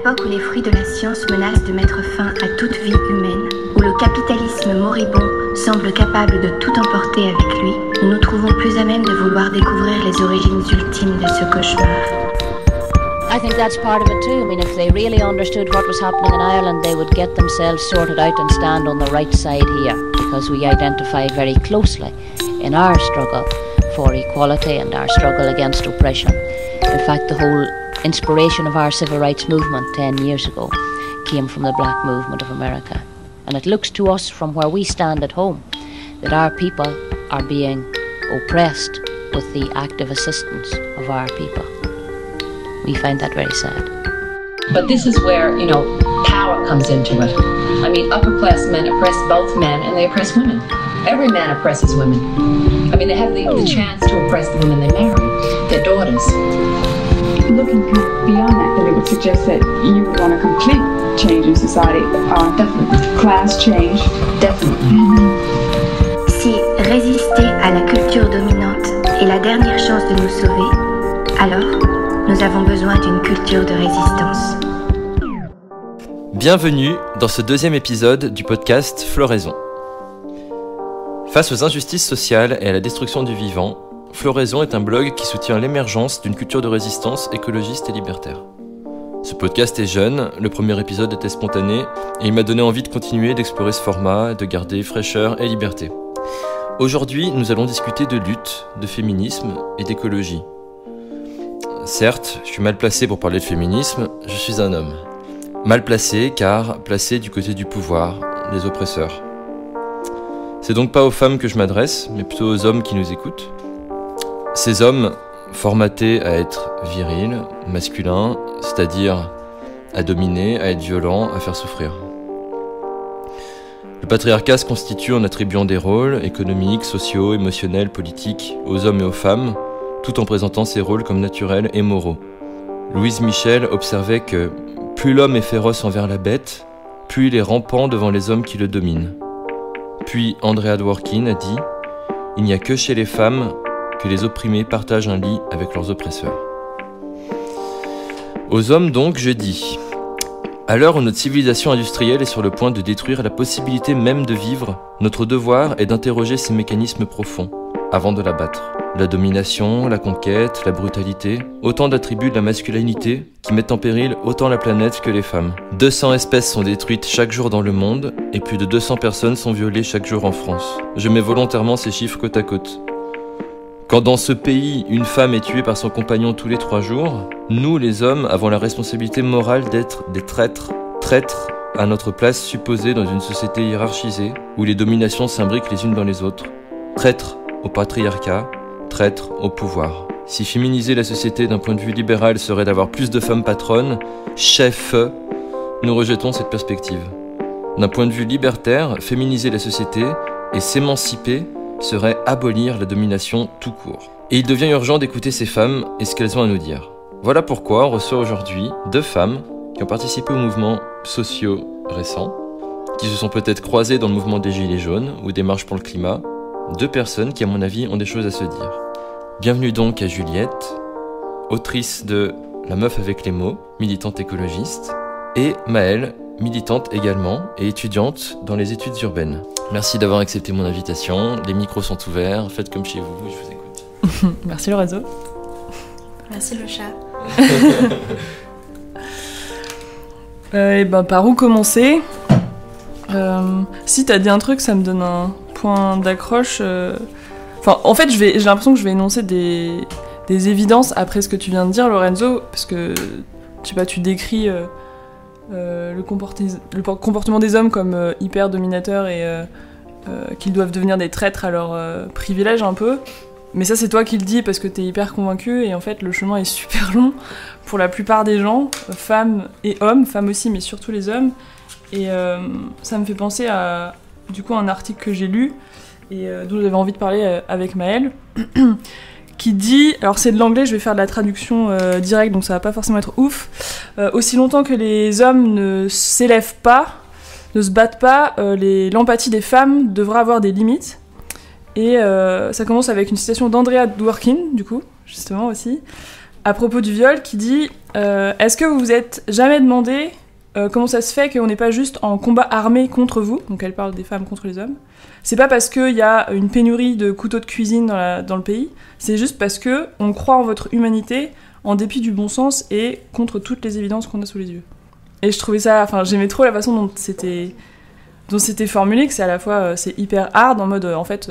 époque où les fruits de la science menacent de mettre fin à toute vie humaine, où le capitalisme moribond semble capable de tout emporter avec lui, nous nous trouvons plus à même de vouloir découvrir les origines ultimes de ce cauchemar. I think that's part of it too. I mean, if they really understood what was happening in Ireland, they would get themselves sorted out and stand on the right side here, because we identify very closely in our struggle for equality and our struggle against oppression. In fact, the whole inspiration of our civil rights movement 10 years ago came from the black movement of America. And it looks to us from where we stand at home that our people are being oppressed with the active assistance of our people. We find that very sad. But this is where, power comes into it. I mean, upper class men oppress both men and they oppress women. Every man oppresses women. I mean, they have the chance to oppress the women they marry, their daughters. Looking kind of beyond that, then it would suggest that you want a complete change in society. Definitely. Class change. Definitely. Si résister à la culture dominante est la dernière chance de nous sauver, alors nous avons besoin d'une culture de résistance. Bienvenue dans ce deuxième épisode du podcast Floraison. Face aux injustices sociales et à la destruction du vivant, Floraison est un blog qui soutient l'émergence d'une culture de résistance écologiste et libertaire. Ce podcast est jeune, le premier épisode était spontané et il m'a donné envie de continuer d'explorer ce format et de garder fraîcheur et liberté. Aujourd'hui, nous allons discuter de lutte, de féminisme et d'écologie. Certes, je suis mal placé pour parler de féminisme, je suis un homme. Mal placé car placé du côté du pouvoir, des oppresseurs. C'est donc pas aux femmes que je m'adresse, mais plutôt aux hommes qui nous écoutent. Ces hommes, formatés à être virils, masculins, c'est-à-dire à dominer, à être violents, à faire souffrir. Le patriarcat se constitue en attribuant des rôles économiques, sociaux, émotionnels, politiques aux hommes et aux femmes, tout en présentant ces rôles comme naturels et moraux. Louise Michel observait que plus l'homme est féroce envers la bête, plus il est rampant devant les hommes qui le dominent. Puis Andrea Dworkin a dit « Il n'y a que chez les femmes que les opprimés partagent un lit avec leurs oppresseurs. » Aux hommes donc, je dis « À l'heure où notre civilisation industrielle est sur le point de détruire la possibilité même de vivre, notre devoir est d'interroger ces mécanismes profonds, avant de la battre. La domination, la conquête, la brutalité, autant d'attributs de la masculinité qui mettent en péril autant la planète que les femmes. 200 espèces sont détruites chaque jour dans le monde et plus de 200 personnes sont violées chaque jour en France. Je mets volontairement ces chiffres côte à côte. Quand dans ce pays, une femme est tuée par son compagnon tous les 3 jours, nous, les hommes, avons la responsabilité morale d'être des traîtres à notre place supposée dans une société hiérarchisée où les dominations s'imbriquent les unes dans les autres. Traîtres au patriarcat, traître au pouvoir. Si féminiser la société d'un point de vue libéral serait d'avoir plus de femmes patronnes, chefs, nous rejetons cette perspective. D'un point de vue libertaire, féminiser la société et s'émanciper serait abolir la domination tout court. Et il devient urgent d'écouter ces femmes et ce qu'elles ont à nous dire. Voilà pourquoi on reçoit aujourd'hui 2 femmes qui ont participé aux mouvements sociaux récents, qui se sont peut-être croisées dans le mouvement des Gilets jaunes ou des marches pour le climat, 2 personnes qui, à mon avis, ont des choses à se dire. Bienvenue donc à Juliette, autrice de La meuf avec les mots, militante écologiste, et Maëlle, militante également et étudiante dans les études urbaines. Merci d'avoir accepté mon invitation, les micros sont ouverts, faites comme chez vous, je vous écoute. Merci Lorenzo. Merci le chat. Par où commencer Si t'as dit un truc, ça me donne un point d'accroche. En fait, j'ai l'impression que je vais énoncer des évidences après ce que tu viens de dire, Lorenzo, parce que tu décris le comportement des hommes comme hyper dominateur et qu'ils doivent devenir des traîtres à leur privilège un peu. Mais ça, c'est toi qui le dis parce que t'es hyper convaincu et en fait, le chemin est super long pour la plupart des gens, femmes et hommes, femmes aussi, mais surtout les hommes. Et ça me fait penser à un article que j'ai lu et dont j'avais envie de parler avec Maëlle, qui dit, alors c'est de l'anglais, je vais faire de la traduction directe, donc ça va pas forcément être ouf, aussi longtemps que les hommes ne s'élèvent pas, ne se battent pas, l'empathie des femmes devra avoir des limites. Et ça commence avec une citation d'Andrea Dworkin, du coup, justement aussi, à propos du viol qui dit est-ce que vous vous êtes jamais demandé comment ça se fait qu'on n'est pas juste en combat armé contre vous? Donc elle parle des femmes contre les hommes. C'est pas parce qu'il y a une pénurie de couteaux de cuisine dans le pays, c'est juste parce qu'on croit en votre humanité en dépit du bon sens et contre toutes les évidences qu'on a sous les yeux. Et je trouvais ça, enfin j'aimais trop la façon dont c'était formulé, que c'est à la fois c'est hyper hard en mode en fait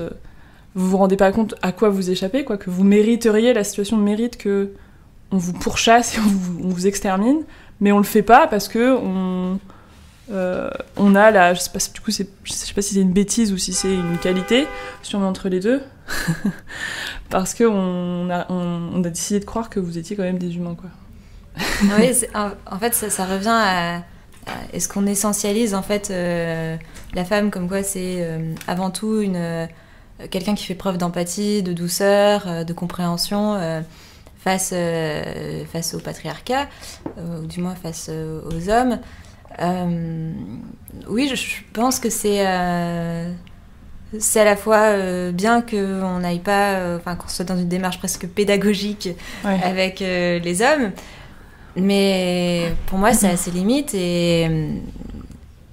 vous vous rendez pas compte à quoi vous échappez, quoi, que vous mériteriez, la situation mérite que on vous pourchasse et on vous extermine, mais on le fait pas parce que on a la, je sais pas, du coup je sais pas si c'est une bêtise ou si c'est une qualité, sûrement entre les deux, parce que on a décidé de croire que vous étiez quand même des humains, quoi. Oui, en fait ça revient à est-ce qu'on essentialise en fait la femme comme quoi c'est avant tout quelqu'un qui fait preuve d'empathie, de douceur, de compréhension face au patriarcat, ou du moins face aux hommes. Oui, je pense que c'est à la fois bien qu'on n'aille pas, qu'on soit dans une démarche presque pédagogique avec les hommes, mais pour moi c'est assez limite et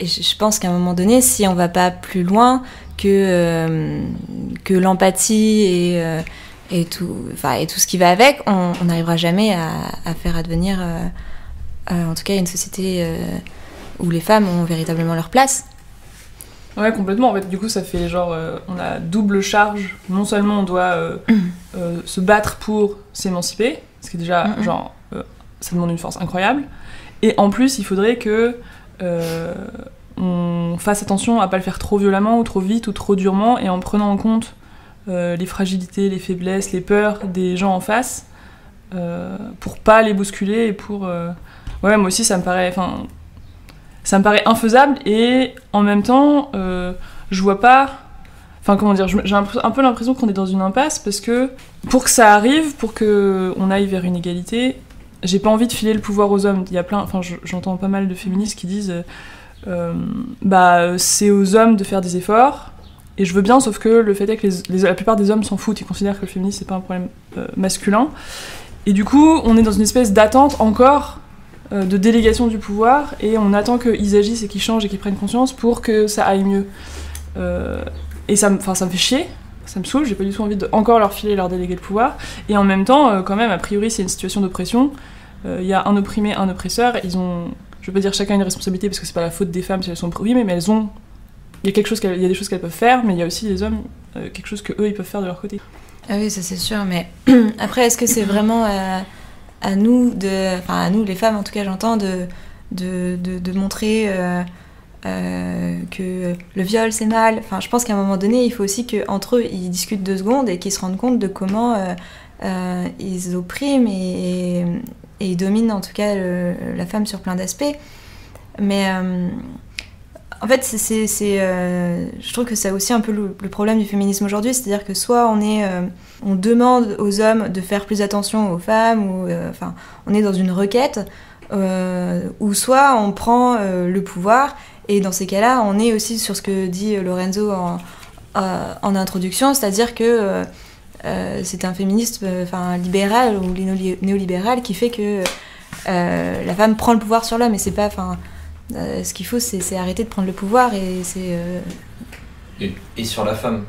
je pense qu'à un moment donné, si on va pas plus loin que l'empathie et tout ce qui va avec, on n'arrivera jamais à faire advenir en tout cas une société où les femmes ont véritablement leur place. Ouais, complètement. En fait, du coup, ça fait genre, on a double charge. Non seulement on doit se battre pour s'émanciper, ce qui est déjà ça demande une force incroyable, et en plus, il faudrait que on fasse attention à pas le faire trop violemment ou trop vite ou trop durement, et en prenant en compte les fragilités, les faiblesses, les peurs des gens en face, pour pas les bousculer et pour... Ouais, moi aussi, ça me paraît infaisable, et en même temps, je vois pas... Enfin, comment dire, j'ai un peu l'impression qu'on est dans une impasse, parce que pour que ça arrive, pour qu'on aille vers une égalité, j'ai pas envie de filer le pouvoir aux hommes. Il y a plein... Enfin, j'entends pas mal de féministes qui disent c'est aux hommes de faire des efforts, et je veux bien, sauf que le fait est que la plupart des hommes s'en foutent, ils considèrent que le féminisme c'est pas un problème masculin, et du coup on est dans une espèce d'attente encore de délégation du pouvoir, et on attend qu'ils agissent et qu'ils changent et qu'ils prennent conscience pour que ça aille mieux, et ça me fait chier, ça me saoule, j'ai pas du tout envie de encore leur filer, leur déléguer le pouvoir, et en même temps quand même a priori c'est une situation d'oppression, il y a un opprimé, un oppresseur, ils ont, je veux pas dire chacun une responsabilité parce que c'est pas la faute des femmes si elles sont opprimées, mais elles ont, il y a des choses qu'elles peuvent faire, mais il y a aussi les hommes quelque chose que eux ils peuvent faire de leur côté. Ah oui, ça c'est sûr, mais après est-ce que c'est vraiment à nous les femmes en tout cas j'entends de montrer que le viol c'est mal. Enfin, je pense qu'à un moment donné il faut aussi qu'entre eux ils discutent 2 secondes et qu'ils se rendent compte de comment ils oppriment et ils dominent en tout cas la femme sur plein d'aspects. Mais en fait je trouve que c'est aussi un peu le problème du féminisme aujourd'hui, c'est-à-dire que soit on demande aux hommes de faire plus attention aux femmes, ou on est dans une requête, ou soit on prend le pouvoir, et dans ces cas-là on est aussi sur ce que dit Lorenzo en introduction, c'est-à-dire que c'est un féministe libéral ou néolibéral qui fait que la femme prend le pouvoir sur l'homme, et c'est pas... ce qu'il faut c'est arrêter de prendre le pouvoir, et c'est... Et sur la femme.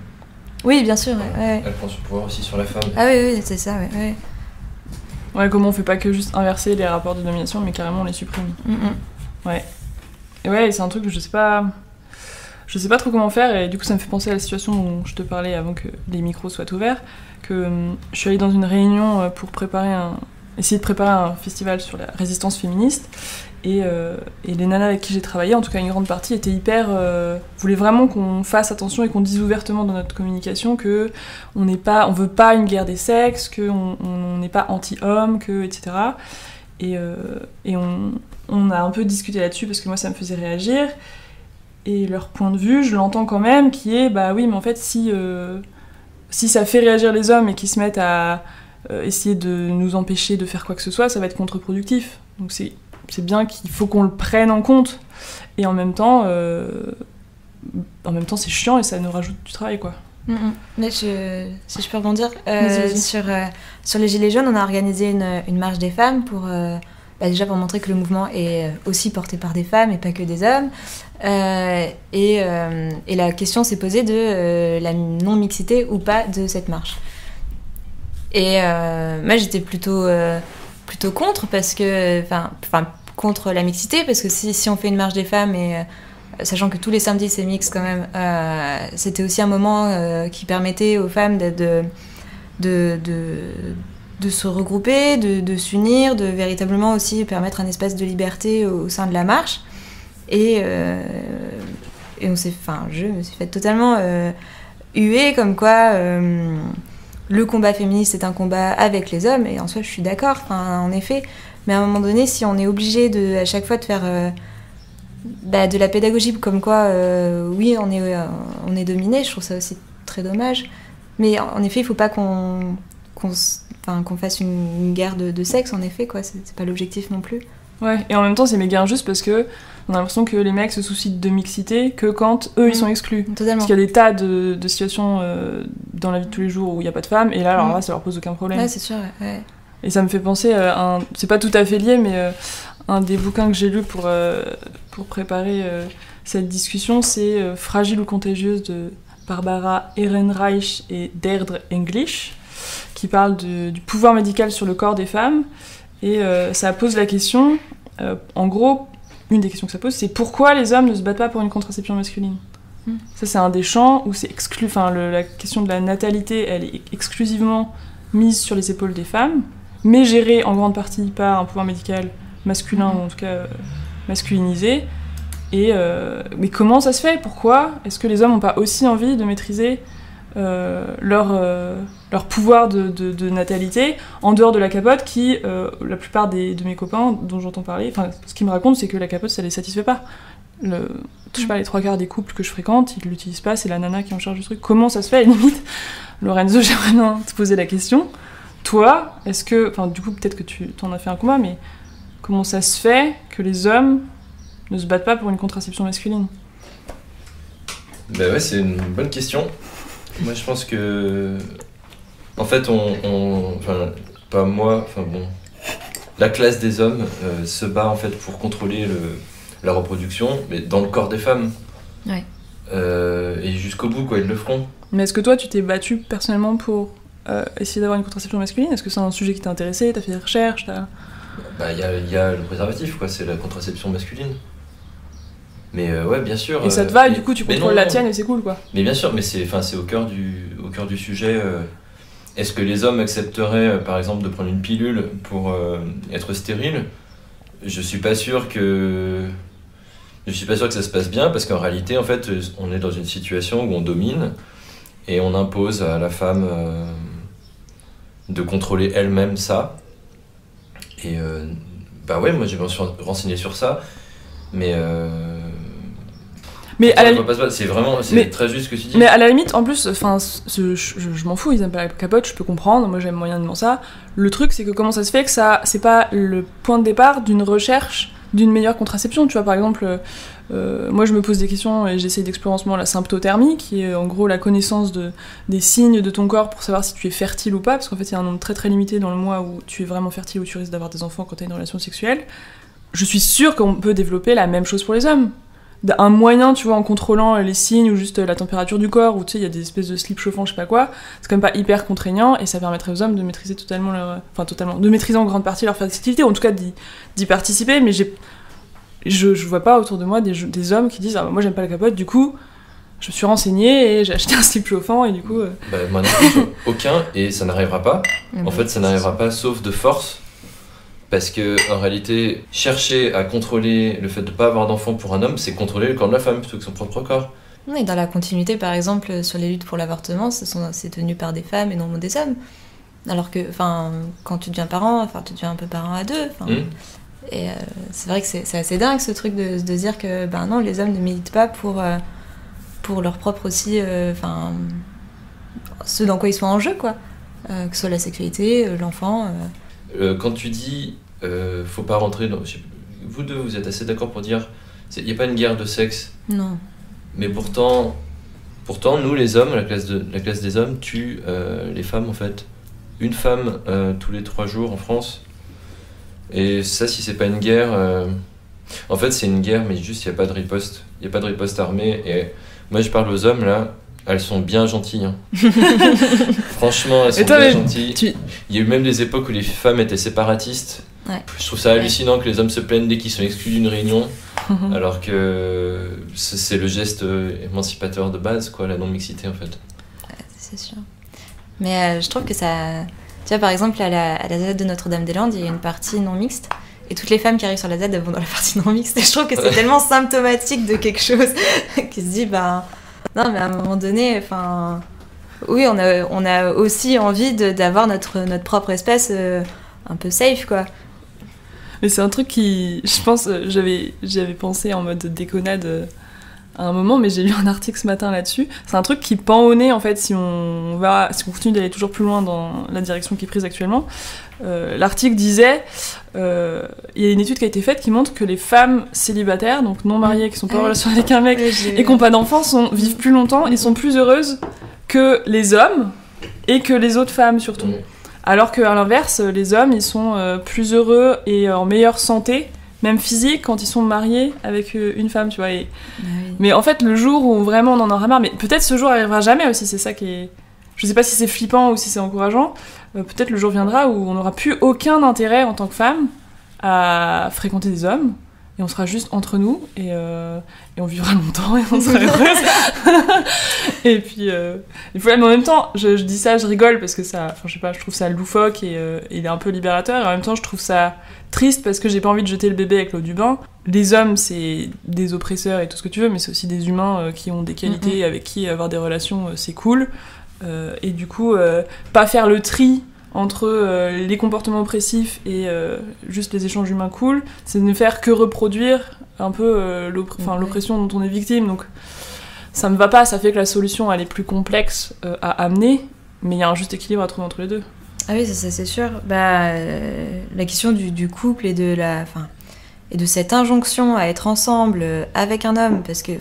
Oui, bien sûr, ouais. Elle prend son pouvoir aussi sur la femme. Ah oui, c'est ça, ouais. Ouais, comment on fait pas que juste inverser les rapports de domination, mais carrément on les supprime. Ouais. Et ouais, c'est un truc que je sais pas trop comment faire, et du coup ça me fait penser à la situation dont je te parlais avant que les micros soient ouverts, que je suis allée dans une réunion pour essayer de préparer un festival sur la résistance féministe, et les nanas avec qui j'ai travaillé, en tout cas une grande partie, étaient voulaient vraiment qu'on fasse attention et qu'on dise ouvertement dans notre communication que on veut pas une guerre des sexes, qu'on n'est pas anti-homme, etc. Et on a un peu discuté là-dessus parce que moi ça me faisait réagir, et leur point de vue, je l'entends quand même, qui est bah oui, mais en fait si ça fait réagir les hommes et qu'ils se mettent à essayer de nous empêcher de faire quoi que ce soit, ça va être contre-productif. Donc c'est bien qu'il faut qu'on le prenne en compte, et en même temps c'est chiant et ça nous rajoute du travail, quoi. Mais si je peux rebondir, Vas-y. sur les Gilets jaunes, on a organisé une marche des femmes pour, déjà pour montrer que le mouvement est aussi porté par des femmes et pas que des hommes. Et la question s'est posée de la non-mixité ou pas de cette marche. Et moi, j'étais plutôt contre, parce que, contre la mixité, parce que si on fait une marche des femmes, et sachant que tous les samedis c'est mixte quand même, c'était aussi un moment qui permettait aux femmes de se regrouper, de s'unir, de véritablement aussi permettre un espace de liberté au sein de la marche. Et je me suis fait totalement huée, comme quoi le combat féministe est un combat avec les hommes, et en soi je suis d'accord, en effet, mais à un moment donné, si on est obligé à chaque fois de faire de la pédagogie comme quoi oui on est dominé, je trouve ça aussi très dommage. Mais en effet, il faut pas qu'on fasse une guerre de sexe, en effet, quoi. C'est pas l'objectif non plus. Ouais, et en même temps, c'est méga injuste parce que on a l'impression que les mecs se soucient de mixité que quand eux, ils sont exclus. Totalement. Parce qu'il y a des tas de situations dans la vie de tous les jours où il n'y a pas de femmes, et là, alors là, ça leur pose aucun problème. Ouais, c'est sûr, ouais. Et ça me fait penser à c'est pas tout à fait lié, mais un des bouquins que j'ai lu pour préparer cette discussion, c'est Fragile ou contagieuse de Barbara Ehrenreich et Deirdre English, qui parle du pouvoir médical sur le corps des femmes. Et ça pose la question, en gros, une des questions que ça pose, c'est pourquoi les hommes ne se battent pas pour une contraception masculine. Ça, c'est un des champs où c'est exclu. Enfin, la question de la natalité, elle est exclusivement mise sur les épaules des femmes, mais gérée en grande partie par un pouvoir médical masculin, ou en tout cas masculinisé. Et mais comment ça se fait ? Pourquoi est-ce que les hommes n'ont pas aussi envie de maîtriser leur pouvoir de natalité en dehors de la capote, qui, la plupart de mes copains dont j'entends parler, ce qu'ils me racontent, c'est que la capote, ça les satisfait pas. Je sais pas, les 3/4 des couples que je fréquente, ils l'utilisent pas, c'est la nana qui est en charge du truc. Comment ça se fait, à la limite ? Lorenzo, j'aimerais bien te poser la question. Toi, est-ce que... Enfin, du coup, peut-être que tu t'en as fait un combat, mais comment ça se fait que les hommes ne se battent pas pour une contraception masculine ? Bah ouais, c'est une bonne question. Moi, je pense que... En fait, enfin, pas moi, enfin bon... La classe des hommes se bat, en fait, pour contrôler la reproduction, mais dans le corps des femmes. Ouais. Et jusqu'au bout, quoi, ils le feront. Mais est-ce que toi, tu t'es battu personnellement pour essayer d'avoir une contraception masculine ? Est-ce que c'est un sujet qui t'a intéressé ? T'as fait des recherches ? Bah, il y a le préservatif, quoi, c'est la contraception masculine. Mais ouais, bien sûr. Et ça te va, et du coup, tu contrôles la tienne et c'est cool, quoi. Mais bien sûr, mais c'est au cœur du sujet. Est-ce que les hommes accepteraient, par exemple, de prendre une pilule pour être stérile ? Je suis pas sûr que ça se passe bien, parce qu'en réalité, en fait, on est dans une situation où on domine et on impose à la femme de contrôler elle-même ça. Et bah ouais, moi je me suis renseigné sur ça, mais à la c'est très juste ce que tu dis. Mais à la limite, en plus, je m'en fous, ils aiment pas la capote, je peux comprendre, moi j'aime moyennement ça. Le truc, c'est que comment ça se fait que c'est pas le point de départ d'une recherche d'une meilleure contraception, tu vois, par exemple, moi je me pose des questions et j'essaie d'explorer en ce moment la symptothermie, qui est en gros la connaissance des signes de ton corps pour savoir si tu es fertile ou pas, parce qu'en fait il y a un nombre très très limité dans le mois où tu es vraiment fertile, où tu risques d'avoir des enfants quand tu as une relation sexuelle. Je suis sûre qu'on peut développer la même chose pour les hommes. Un moyen, tu vois, en contrôlant les signes ou juste la température du corps, ou tu sais, il y a des espèces de slips chauffants, je sais pas quoi, c'est quand même pas hyper contraignant, et ça permettrait aux hommes de maîtriser de maîtriser en grande partie leur fertilité, ou en tout cas d'y participer, mais je vois pas autour de moi des hommes qui disent « Ah bah moi j'aime pas la capote, du coup, je me suis renseignée et j'ai acheté un slip chauffant, et du coup... Bah moi non plus, aucun, et ça n'arrivera pas. En fait, ça n'arrivera pas sauf de force. Parce que en réalité, chercher à contrôler le fait de ne pas avoir d'enfant pour un homme, c'est contrôler le corps de la femme plutôt que son propre corps. Oui, dans la continuité, par exemple, sur les luttes pour l'avortement, c'est tenu par des femmes et non des hommes. Alors que, quand tu deviens parent, tu deviens un peu parent à deux. Et c'est vrai que c'est assez dingue ce truc de dire que, non, les hommes ne militent pas pour leur propre aussi, ce dans quoi ils sont en jeu, quoi. Que ce soit la sexualité, l'enfant. Quand tu dis faut pas rentrer dans... Vous deux, vous êtes assez d'accord pour dire il n'y a pas une guerre de sexe. Non. Mais pourtant, Pourtant, nous, les hommes, la classe des hommes, tue les femmes, en fait. Une femme tous les 3 jours en France. Et ça, si c'est pas une guerre... En fait, c'est une guerre, mais juste, il n'y a pas de riposte. Il n'y a pas de riposte armée. Et moi, je parle aux hommes, là. Elles sont bien gentilles. Hein. Franchement, elles sont bien gentilles. Il y a eu même des époques où les femmes étaient séparatistes. Ouais. Je trouve ça hallucinant que les hommes se plaignent dès qu'ils sont exclus d'une réunion. Alors que c'est le geste émancipateur de base, quoi, la non-mixité, en fait. Ouais, c'est sûr. Mais je trouve que ça... Tu vois, par exemple, à la ZAD de Notre-Dame-des-Landes, il y a une partie non-mixte. Et toutes les femmes qui arrivent sur la ZAD, elles vont dans la partie non-mixte. Et je trouve que c'est tellement symptomatique de quelque chose qui se dit, non, mais à un moment donné, enfin... Oui, on a aussi envie d'avoir notre propre espace un peu safe, quoi. Mais c'est un truc qui... Je pense, j'y avais pensé en mode déconnade à un moment, mais j'ai lu un article ce matin là-dessus. C'est un truc qui pend au nez, en fait, si on continue d'aller toujours plus loin dans la direction qui est prise actuellement. L'article disait, il y a une étude qui a été faite qui montre que les femmes célibataires, donc non mariées, qui sont pas en relation avec un mec et qui n'ont pas d'enfants, vivent plus longtemps et sont plus heureuses que les hommes et que les autres femmes surtout. Alors qu'à l'inverse, les hommes, ils sont plus heureux et en meilleure santé, même physique, quand ils sont mariés avec une femme, tu vois. Oui. Mais en fait, le jour où vraiment on en aura marre, mais peut-être ce jour arrivera jamais aussi, c'est ça qui est... Je sais pas si c'est flippant ou si c'est encourageant, peut-être le jour viendra où on n'aura plus aucun intérêt en tant que femme à fréquenter des hommes, et on sera juste entre nous, et on vivra longtemps, et on sera heureuse. Et puis, mais en même temps, je dis ça, je rigole, parce que ça, enfin, je sais pas, je trouve ça loufoque, et il est un peu libérateur, et en même temps, je trouve ça triste, parce que j'ai pas envie de jeter le bébé avec l'eau du bain. Les hommes, c'est des oppresseurs et tout ce que tu veux, mais c'est aussi des humains qui ont des qualités, avec qui avoir des relations, c'est cool. Et du coup, pas faire le tri entre les comportements oppressifs et juste les échanges humains cool, c'est ne faire que reproduire un peu l'oppression dont on est victime. Donc ça me va pas, ça fait que la solution elle est plus complexe à amener, mais il y a un juste équilibre à trouver entre les deux. Ah oui, ça c'est sûr. La question du couple et et de cette injonction à être ensemble avec un homme, parce que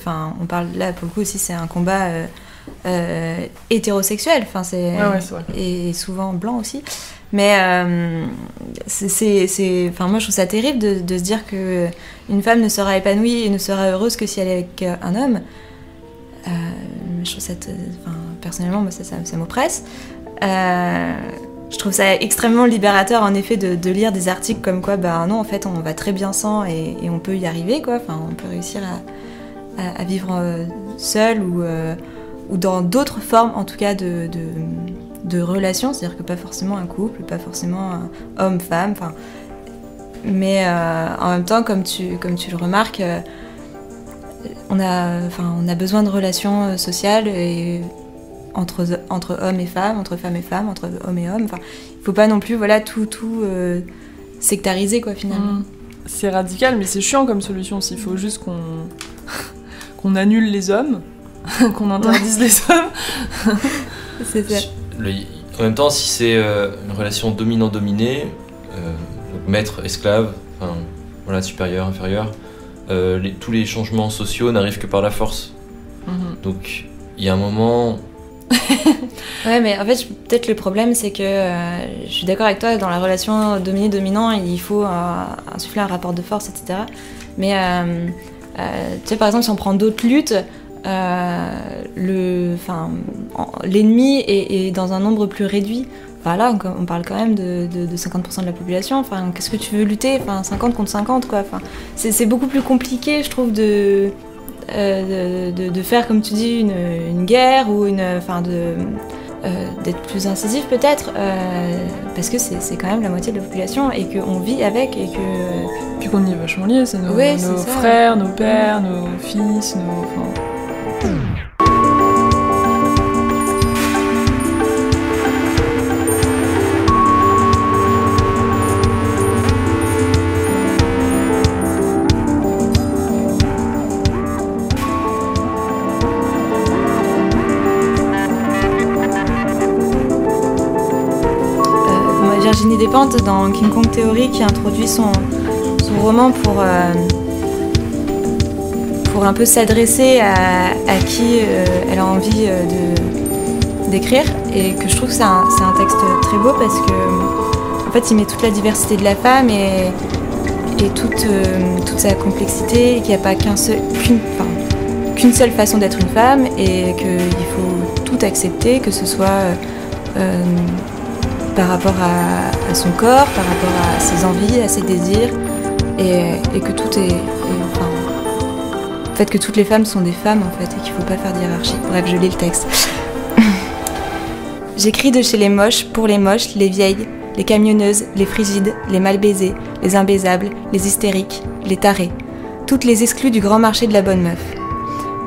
on parle là pour le coup aussi, c'est un combat hétérosexuel, c'est vrai. Et souvent blanc aussi, mais moi je trouve ça terrible de se dire que une femme ne sera épanouie et ne sera heureuse que si elle est avec un homme. Je trouve ça personnellement moi ça m'oppresse. Je trouve ça extrêmement libérateur en effet de lire des articles comme quoi non, en fait on va très bien sans et on peut y arriver, quoi. On peut réussir à vivre seul ou dans d'autres formes en tout cas de relations, c'est-à-dire que pas forcément un couple, pas forcément un homme-femme, mais en même temps comme tu le remarques, on a besoin de relations sociales et entre hommes et femmes, entre femmes et femmes, entre hommes et hommes, il faut pas non plus tout sectariser, quoi, finalement. C'est radical, mais c'est chiant comme solution. Il faut juste qu'on annule les hommes, qu'on interdise les hommes. C'est ça. En même temps, si c'est une relation dominant-dominé, donc maître-esclave, supérieur, inférieur, tous les changements sociaux n'arrivent que par la force. Donc il y a un moment... Ouais, mais en fait, peut-être le problème, c'est que je suis d'accord avec toi, dans la relation dominé-dominant, il faut insuffler un rapport de force, etc. Mais tu sais, par exemple, si on prend d'autres luttes, l'ennemi est dans un nombre plus réduit. Là, on parle quand même de 50% de la population. Qu'est-ce que tu veux lutter 50 contre 50, quoi. C'est beaucoup plus compliqué, je trouve, de faire, comme tu dis, une guerre ou d'être plus incisif peut-être, parce que c'est quand même la moitié de la population et qu'on vit avec et que... Puis qu'on y est vachement liés, c'est nos frères, nos pères, nos fils, Virginie Despentes, dans King Kong Theory, qui introduit son roman pour un peu s'adresser à qui elle a envie d'écrire, et que je trouve que c'est un texte très beau parce que en fait il met toute la diversité de la femme et toute sa complexité, et qu'il n'y a pas qu'une seule façon d'être une femme, et qu'il faut tout accepter, que ce soit par rapport à son corps, par rapport à ses envies, à ses désirs, et que tout est en fait que toutes les femmes sont des femmes en fait, et qu'il ne faut pas faire de hiérarchie. Bref, je lis le texte. J'écris de chez les moches, pour les moches, les vieilles, les camionneuses, les frigides, les mal baisées, les imbaisables, les hystériques, les tarés, toutes les exclues du grand marché de la bonne meuf.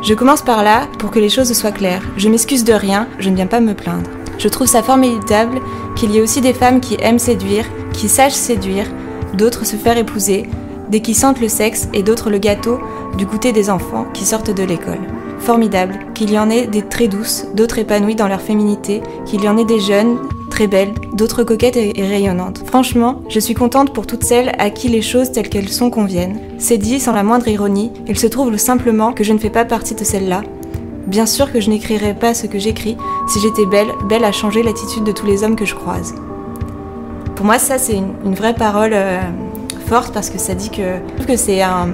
Je commence par là pour que les choses soient claires. Je m'excuse de rien, je ne viens pas me plaindre. Je trouve ça formidable qu'il y ait aussi des femmes qui aiment séduire, qui sachent séduire, d'autres se faire épouser, des qui sentent le sexe et d'autres le gâteau du goûter des enfants qui sortent de l'école. Formidable qu'il y en ait des très douces, d'autres épanouies dans leur féminité, qu'il y en ait des jeunes, très belles, d'autres coquettes et rayonnantes. Franchement, je suis contente pour toutes celles à qui les choses telles qu'elles sont conviennent. C'est dit sans la moindre ironie, il se trouve simplement que je ne fais pas partie de celle-là. Bien sûr que je n'écrirais pas ce que j'écris si j'étais belle à changer l'attitude de tous les hommes que je croise. Pour moi, ça c'est une vraie parole forte, parce que ça dit que c'est un...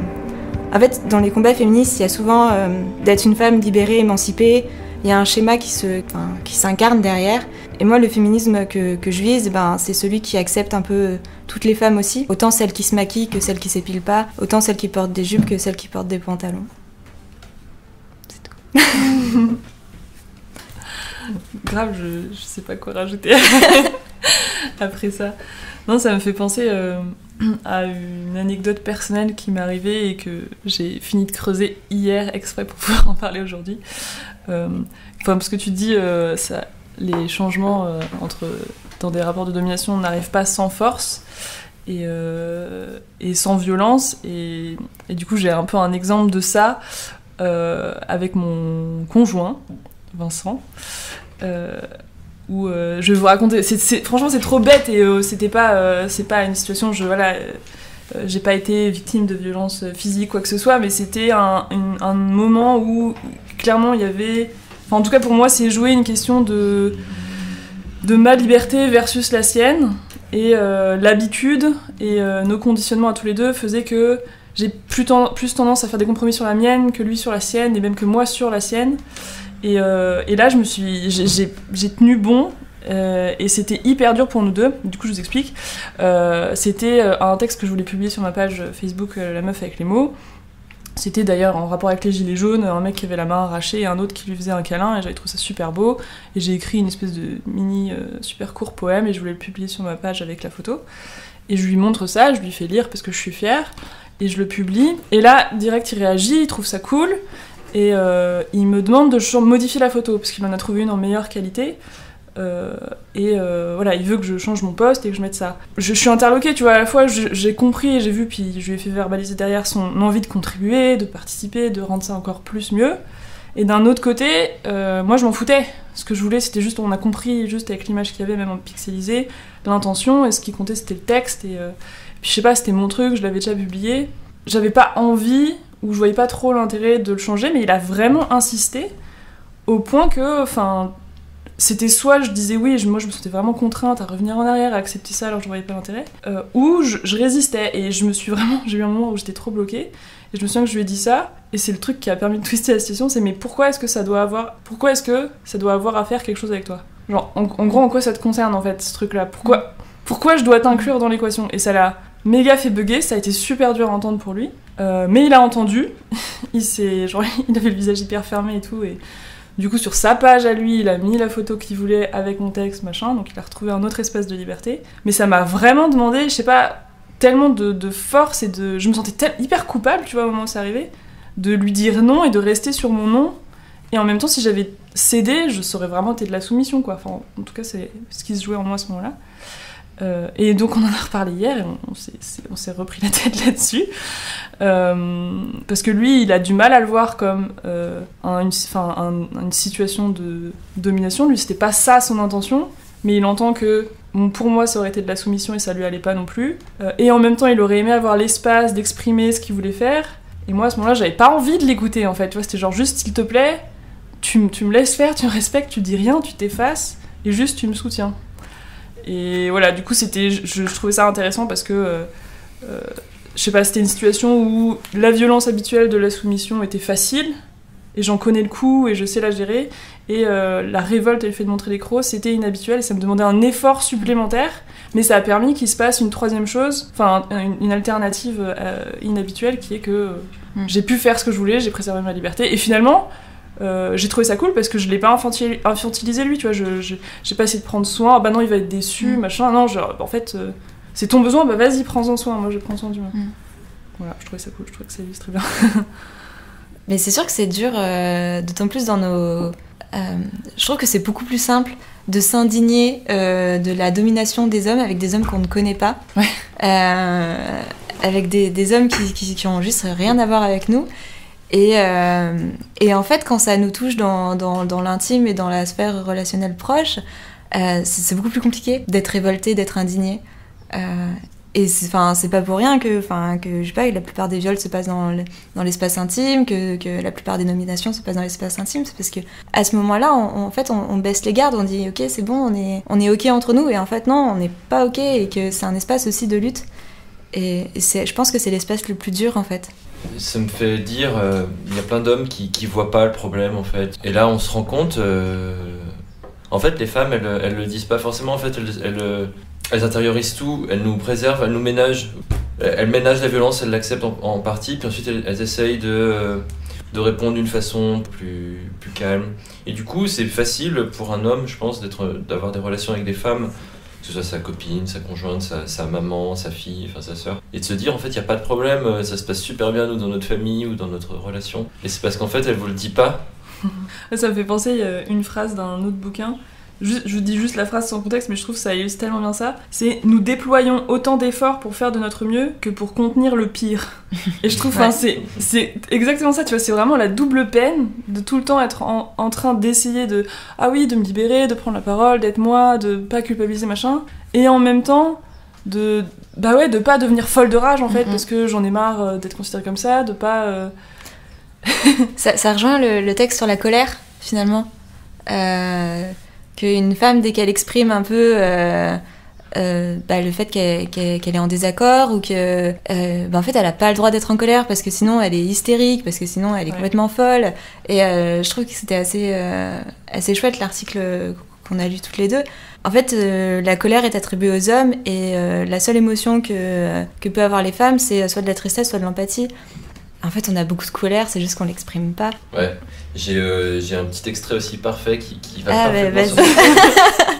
En fait, dans les combats féministes, il y a souvent d'être une femme libérée, émancipée, il y a un schéma qui s'incarne derrière. Et moi, le féminisme que je vise, c'est celui qui accepte un peu toutes les femmes aussi, autant celles qui se maquillent que celles qui s'épilent pas, autant celles qui portent des jupes que celles qui portent des pantalons. C'est tout. Grave, je sais pas quoi rajouter après ça. Non, ça me fait penser à une anecdote personnelle qui m'est arrivée et que j'ai fini de creuser hier exprès pour pouvoir en parler aujourd'hui. Parce que tu dis, les changements dans des rapports de domination n'arrivent pas sans force et sans violence. Et du coup, j'ai un peu un exemple de ça avec mon conjoint, Vincent. Où je vais vous raconter, franchement c'est trop bête, et c'est pas une situation, j'ai pas été victime de violence physique quoi que ce soit, mais c'était un moment où clairement il y avait, en tout cas pour moi c'est joué une question de ma liberté versus la sienne, et l'habitude et nos conditionnements à tous les deux faisaient que j'ai plus tendance à faire des compromis sur la mienne que lui sur la sienne, et même que moi sur la sienne. Et là, j'ai tenu bon, et c'était hyper dur pour nous deux. Du coup, je vous explique. C'était un texte que je voulais publier sur ma page Facebook, La Meuf avec les mots. C'était d'ailleurs en rapport avec les gilets jaunes, un mec qui avait la main arrachée et un autre qui lui faisait un câlin, et j'avais trouvé ça super beau. Et j'ai écrit une espèce de mini super court poème, et je voulais le publier sur ma page avec la photo. Et je lui montre ça, je lui fais lire parce que je suis fière, et je le publie. Et là, direct, il réagit, il trouve ça cool. Et il me demande de modifier la photo, parce qu'il en a trouvé une en meilleure qualité. Voilà, il veut que je change mon post et que je mette ça. Je suis interloquée, tu vois, à la fois j'ai compris et j'ai vu, puis je lui ai fait verbaliser derrière son envie de contribuer, de participer, de rendre ça encore plus mieux. Et d'un autre côté, moi je m'en foutais. Ce que je voulais, c'était juste, on a compris juste avec l'image qu'il y avait, même en pixelisé, l'intention, et ce qui comptait c'était le texte. Et puis je sais pas, c'était mon truc, je l'avais déjà publié. J'avais pas envie, où je voyais pas trop l'intérêt de le changer, mais il a vraiment insisté au point que, c'était soit je disais oui, moi je me sentais vraiment contrainte à revenir en arrière, à accepter ça alors que je voyais pas l'intérêt, ou je résistais, et j'ai eu un moment où j'étais trop bloquée, et je me souviens que je lui ai dit ça, et c'est le truc qui a permis de twister la situation, c'est mais pourquoi est-ce que ça doit avoir à faire quelque chose avec toi ? Genre, en gros, en quoi ça te concerne en fait, ce truc-là ? Pourquoi je dois t'inclure dans l'équation ? Et ça l'a méga fait bugger, ça a été super dur à entendre pour lui. Mais il a entendu, il avait le visage hyper fermé et tout, et du coup sur sa page à lui, il a mis la photo qu'il voulait avec mon texte, machin, donc il a retrouvé un autre espace de liberté. Mais ça m'a vraiment demandé, je sais pas, tellement de force, et je me sentais hyper coupable, tu vois, au moment où c'est arrivé, de lui dire non et de rester sur mon non, et en même temps si j'avais cédé, je saurais vraiment été de la soumission, quoi. Enfin, en tout cas c'est ce qui se jouait en moi à ce moment-là. Et donc on en a reparlé hier, et on s'est repris la tête là-dessus, parce que lui il a du mal à le voir comme une situation de domination. Lui c'était pas ça son intention, mais il entend que pour moi ça aurait été de la soumission et ça lui allait pas non plus, et en même temps il aurait aimé avoir l'espace d'exprimer ce qu'il voulait faire, Et moi, à ce moment-là, j'avais pas envie de l'écouter, en fait. Tu vois, c'était genre juste, s'il te plaît, tu me laisses faire, tu me respectes, tu dis rien, tu t'effaces, et juste, tu me soutiens. Et voilà, du coup, je trouvais ça intéressant parce que, je sais pas, c'était une situation où la violence habituelle de la soumission était facile, et j'en connais le coup, et je sais la gérer, et la révolte et le fait de montrer les crocs, c'était inhabituel, et ça me demandait un effort supplémentaire, mais ça a permis qu'il se passe une troisième chose, enfin, une alternative inhabituelle, qui est que j'ai pu faire ce que je voulais, j'ai préservé ma liberté, et finalement... j'ai trouvé ça cool parce que je l'ai pas infantilisé lui, tu vois, j'ai pas essayé de prendre soin, ah bah non il va être déçu, machin, non, genre, en fait, c'est ton besoin, bah vas-y, prends-en soin, moi je prends soin du mien. Voilà, je trouvais ça cool, je trouvais que ça illustre bien. Mais c'est sûr que c'est dur, d'autant plus dans nos... je trouve que c'est beaucoup plus simple de s'indigner de la domination des hommes avec des hommes qu'on ne connaît pas, avec des hommes qui ont juste rien à voir avec nous. Et en fait, quand ça nous touche dans l'intime et dans la sphère relationnelle proche, c'est beaucoup plus compliqué d'être révolté, d'être indigné. Et c'est pas pour rien que je sais pas, que la plupart des viols se passent dans l'espace intime, que la plupart des nominations se passent dans l'espace intime. C'est parce que à ce moment-là, on baisse les gardes, on dit ok, c'est bon, on est ok entre nous, et en fait non, on n'est pas ok, et que c'est un espace aussi de lutte. Et je pense que c'est l'espace le plus dur en fait. Ça me fait dire, il y a plein d'hommes qui voient pas le problème en fait. Et là on se rend compte, en fait les femmes elles le disent pas forcément, en fait elles intériorisent tout, elles nous préservent, elles nous ménagent. Elles ménagent la violence, elles l'acceptent en partie, puis ensuite elles essayent de répondre d'une façon plus calme. Et du coup c'est facile pour un homme, je pense, d'avoir des relations avec des femmes, que ce soit sa copine, sa conjointe, sa maman, sa fille, enfin sa sœur, et de se dire en fait il n'y a pas de problème, ça se passe super bien nous dans notre famille ou dans notre relation, et c'est parce qu'en fait elle vous le dit pas. Ça me fait penser à une phrase d'un autre bouquin, je dis juste la phrase sans contexte, mais je trouve que ça illustre tellement bien ça, c'est « Nous déployons autant d'efforts pour faire de notre mieux que pour contenir le pire ». Et je trouve, c'est exactement ça, tu vois, c'est vraiment la double peine de tout le temps être en train d'essayer de me libérer, de prendre la parole, d'être moi, de pas culpabiliser, machin, et en même temps de pas devenir folle de rage en fait, parce que j'en ai marre d'être considérée comme ça, de pas... ça rejoint le texte sur la colère, finalement. Qu'une femme, dès qu'elle exprime un peu le fait qu'elle est en désaccord, ou que en fait elle a pas le droit d'être en colère parce que sinon elle est hystérique, parce que sinon elle est complètement folle, et je trouve que c'était assez chouette l'article qu'on a lu toutes les deux. En fait, la colère est attribuée aux hommes, et la seule émotion que peuvent avoir les femmes, c'est soit de la tristesse, soit de l'empathie. En fait, on a beaucoup de colère, c'est juste qu'on l'exprime pas. Ouais, j'ai un petit extrait aussi parfait qui va parfaitement sur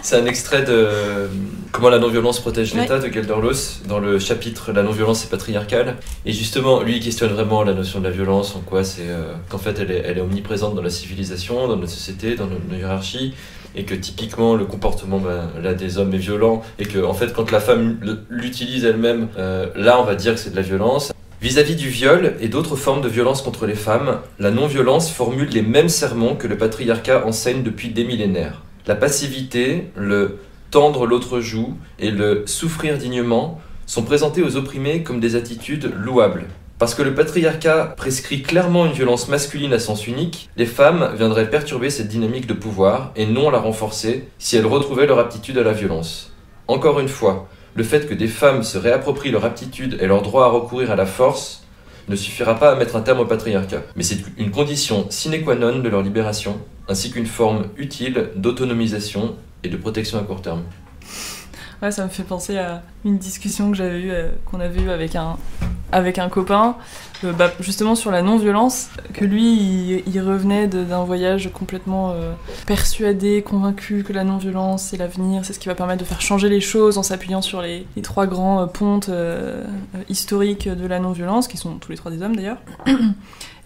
c'est un extrait de Comment la non-violence protège l'État de Gelderloos, dans le chapitre La non-violence est patriarcale. Et justement, lui, il questionne vraiment la notion de la violence, en quoi c'est qu'en fait, elle est omniprésente dans la civilisation, dans notre société, dans nos hiérarchies, et que typiquement, le comportement là, des hommes est violent, et que en fait, quand la femme l'utilise elle-même, là, on va dire que c'est de la violence. Vis-à-vis du viol et d'autres formes de violence contre les femmes, la non-violence formule les mêmes sermons que le patriarcat enseigne depuis des millénaires. La passivité, le tendre l'autre joue et le souffrir dignement sont présentés aux opprimés comme des attitudes louables. Parce que le patriarcat prescrit clairement une violence masculine à sens unique, les femmes viendraient perturber cette dynamique de pouvoir et non la renforcer si elles retrouvaient leur aptitude à la violence. Encore une fois, le fait que des femmes se réapproprient leur aptitude et leur droit à recourir à la force ne suffira pas à mettre un terme au patriarcat, mais c'est une condition sine qua non de leur libération, ainsi qu'une forme utile d'autonomisation et de protection à court terme. Ouais, ça me fait penser à une discussion que j'avais eue, qu'on avait eue avec un copain, justement sur la non-violence, que lui, il revenait d'un voyage complètement persuadé, convaincu que la non-violence, c'est l'avenir, c'est ce qui va permettre de faire changer les choses en s'appuyant sur les trois grands pontes historiques de la non-violence, qui sont tous les trois des hommes d'ailleurs.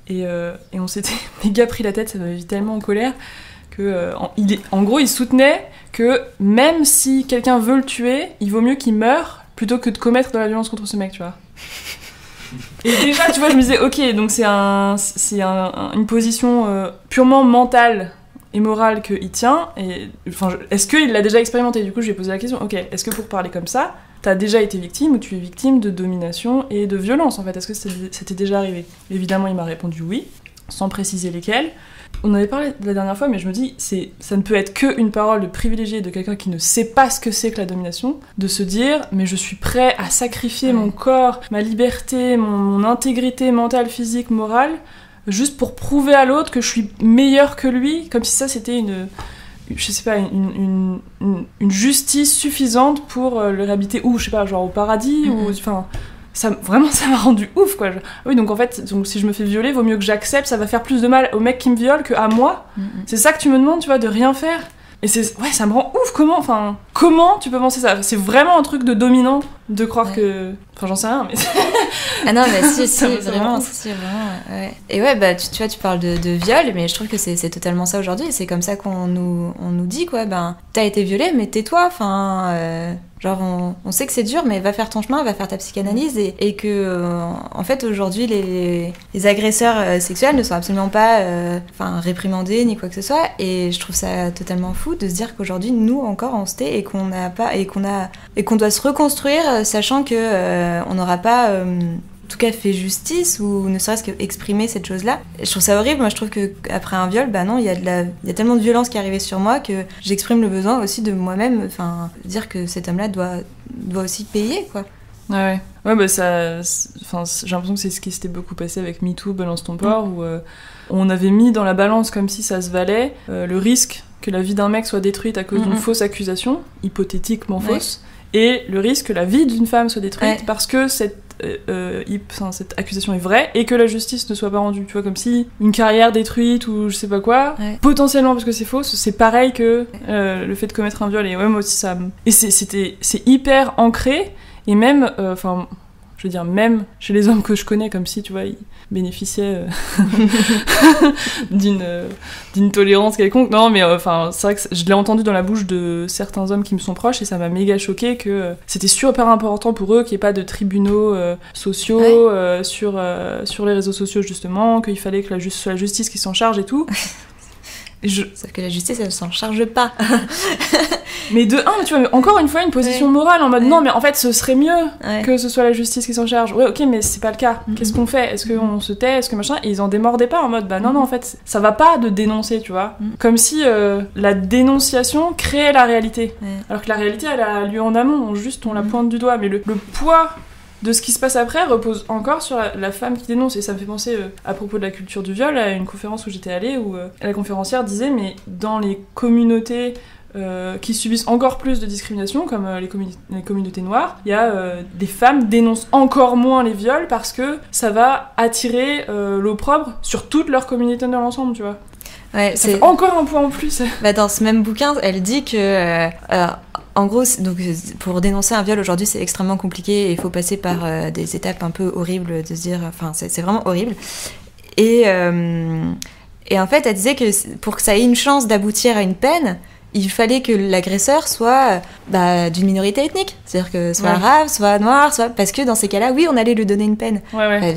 Et on s'était méga pris la tête, ça m'avait mis tellement en colère, que en gros, il soutenait que même si quelqu'un veut le tuer, il vaut mieux qu'il meure plutôt que de commettre de la violence contre ce mec, tu vois. Et déjà, tu vois, je me disais, ok, donc c'est une position purement mentale et morale qu'il tient, et enfin, est-ce qu'il l'a déjà expérimenté? Du coup, je lui ai posé la question, ok, est-ce que pour parler comme ça, t'as déjà été victime ou tu es victime de domination et de violence, en fait? Est-ce que c'était déjà arrivé? Évidemment, il m'a répondu oui, sans préciser lesquelles. On en avait parlé la dernière fois, mais je me dis, ça ne peut être qu'une parole de privilégié de quelqu'un qui ne sait pas ce que c'est que la domination, de se dire, mais je suis prêt à sacrifier mon corps, ma liberté, mon intégrité mentale, physique, morale, juste pour prouver à l'autre que je suis meilleure que lui, comme si ça c'était je sais pas, une justice suffisante pour le réhabiliter, ou je sais pas, genre au paradis, ou enfin... Vraiment, ça m'a rendu ouf, quoi. Oui, donc en fait, si je me fais violer, vaut mieux que j'accepte, ça va faire plus de mal au mec qui me viole que à moi. C'est ça que tu me demandes, tu vois, de rien faire. Et ouais, ça me rend ouf, comment tu peux penser ça? C'est vraiment un truc de dominant de croire que... Enfin, j'en sais rien, mais... Ah non, mais si, vraiment, ouais. Et ouais, bah, tu vois, tu parles de viol, mais je trouve que c'est totalement ça aujourd'hui, et c'est comme ça qu'on nous dit, quoi, ben, t'as été violée, mais tais-toi, enfin... Genre, on sait que c'est dur, mais va faire ton chemin, va faire ta psychanalyse, et que, en fait, aujourd'hui, les agresseurs sexuels ne sont absolument pas réprimandés, ni quoi que ce soit, et je trouve ça totalement fou de se dire qu'aujourd'hui, nous, encore, on se tait, et qu'on doit se reconstruire, sachant que on n'aura pas... en tout cas fait justice ou ne serait-ce qu'exprimer cette chose-là. Je trouve ça horrible. Moi, je trouve qu'après un viol, bah non, il y a tellement de violence qui est arrivée sur moi que j'exprime le besoin aussi de moi-même, enfin, dire que cet homme-là doit aussi payer, quoi. Ouais, bah j'ai l'impression que c'est ce qui s'était beaucoup passé avec MeToo, Balance ton porc, où on avait mis dans la balance comme si ça se valait le risque que la vie d'un mec soit détruite à cause d'une fausse accusation, hypothétiquement fausse, et le risque que la vie d'une femme soit détruite parce que cette accusation est vraie et que la justice ne soit pas rendue, tu vois, comme si une carrière détruite ou je sais pas quoi, potentiellement parce que c'est fausse, c'est pareil que le fait de commettre un viol. Et ouais, moi aussi ça et c'est hyper ancré, et même je veux dire, même chez les hommes que je connais, comme si, tu vois, ils bénéficiaient d'une tolérance quelconque. Non, mais c'est vrai que je l'ai entendu dans la bouche de certains hommes qui me sont proches, et ça m'a méga choqué que c'était super important pour eux qu'il n'y ait pas de tribunaux sociaux sur les réseaux sociaux, justement, qu'il fallait que ce soit la justice qui s'en charge et tout. Sauf que la justice, elle s'en charge pas. Mais tu vois, encore une fois, une position morale en mode non, mais en fait, ce serait mieux que ce soit la justice qui s'en charge. Ouais, ok, mais c'est pas le cas. Qu'est-ce qu'on fait? Est-ce qu'on se tait? Est-ce que machin? Et ils en démordaient pas en mode non, en fait, ça va pas de dénoncer, tu vois. Comme si la dénonciation créait la réalité. Alors que la réalité, elle a lieu en amont. On la pointe du doigt. Mais le poids de ce qui se passe après repose encore sur la femme qui dénonce. Et ça me fait penser, à propos de la culture du viol, à une conférence où j'étais allée, où la conférencière disait, mais dans les communautés qui subissent encore plus de discrimination, comme les communautés noires, il y a des femmes dénoncent encore moins les viols parce que ça va attirer l'opprobre sur toute leur communauté dans l'ensemble, tu vois. Ouais, ça fait encore un point en plus. Bah, dans ce même bouquin, elle dit que en gros, donc, pour dénoncer un viol aujourd'hui, c'est extrêmement compliqué et il faut passer par des étapes un peu horribles, de se dire, enfin, c'est vraiment horrible. Et en fait, elle disait que pour que ça ait une chance d'aboutir à une peine, il fallait que l'agresseur soit d'une minorité ethnique, c'est-à-dire que soit arabe, soit noir, parce que dans ces cas-là, oui, on allait lui donner une peine.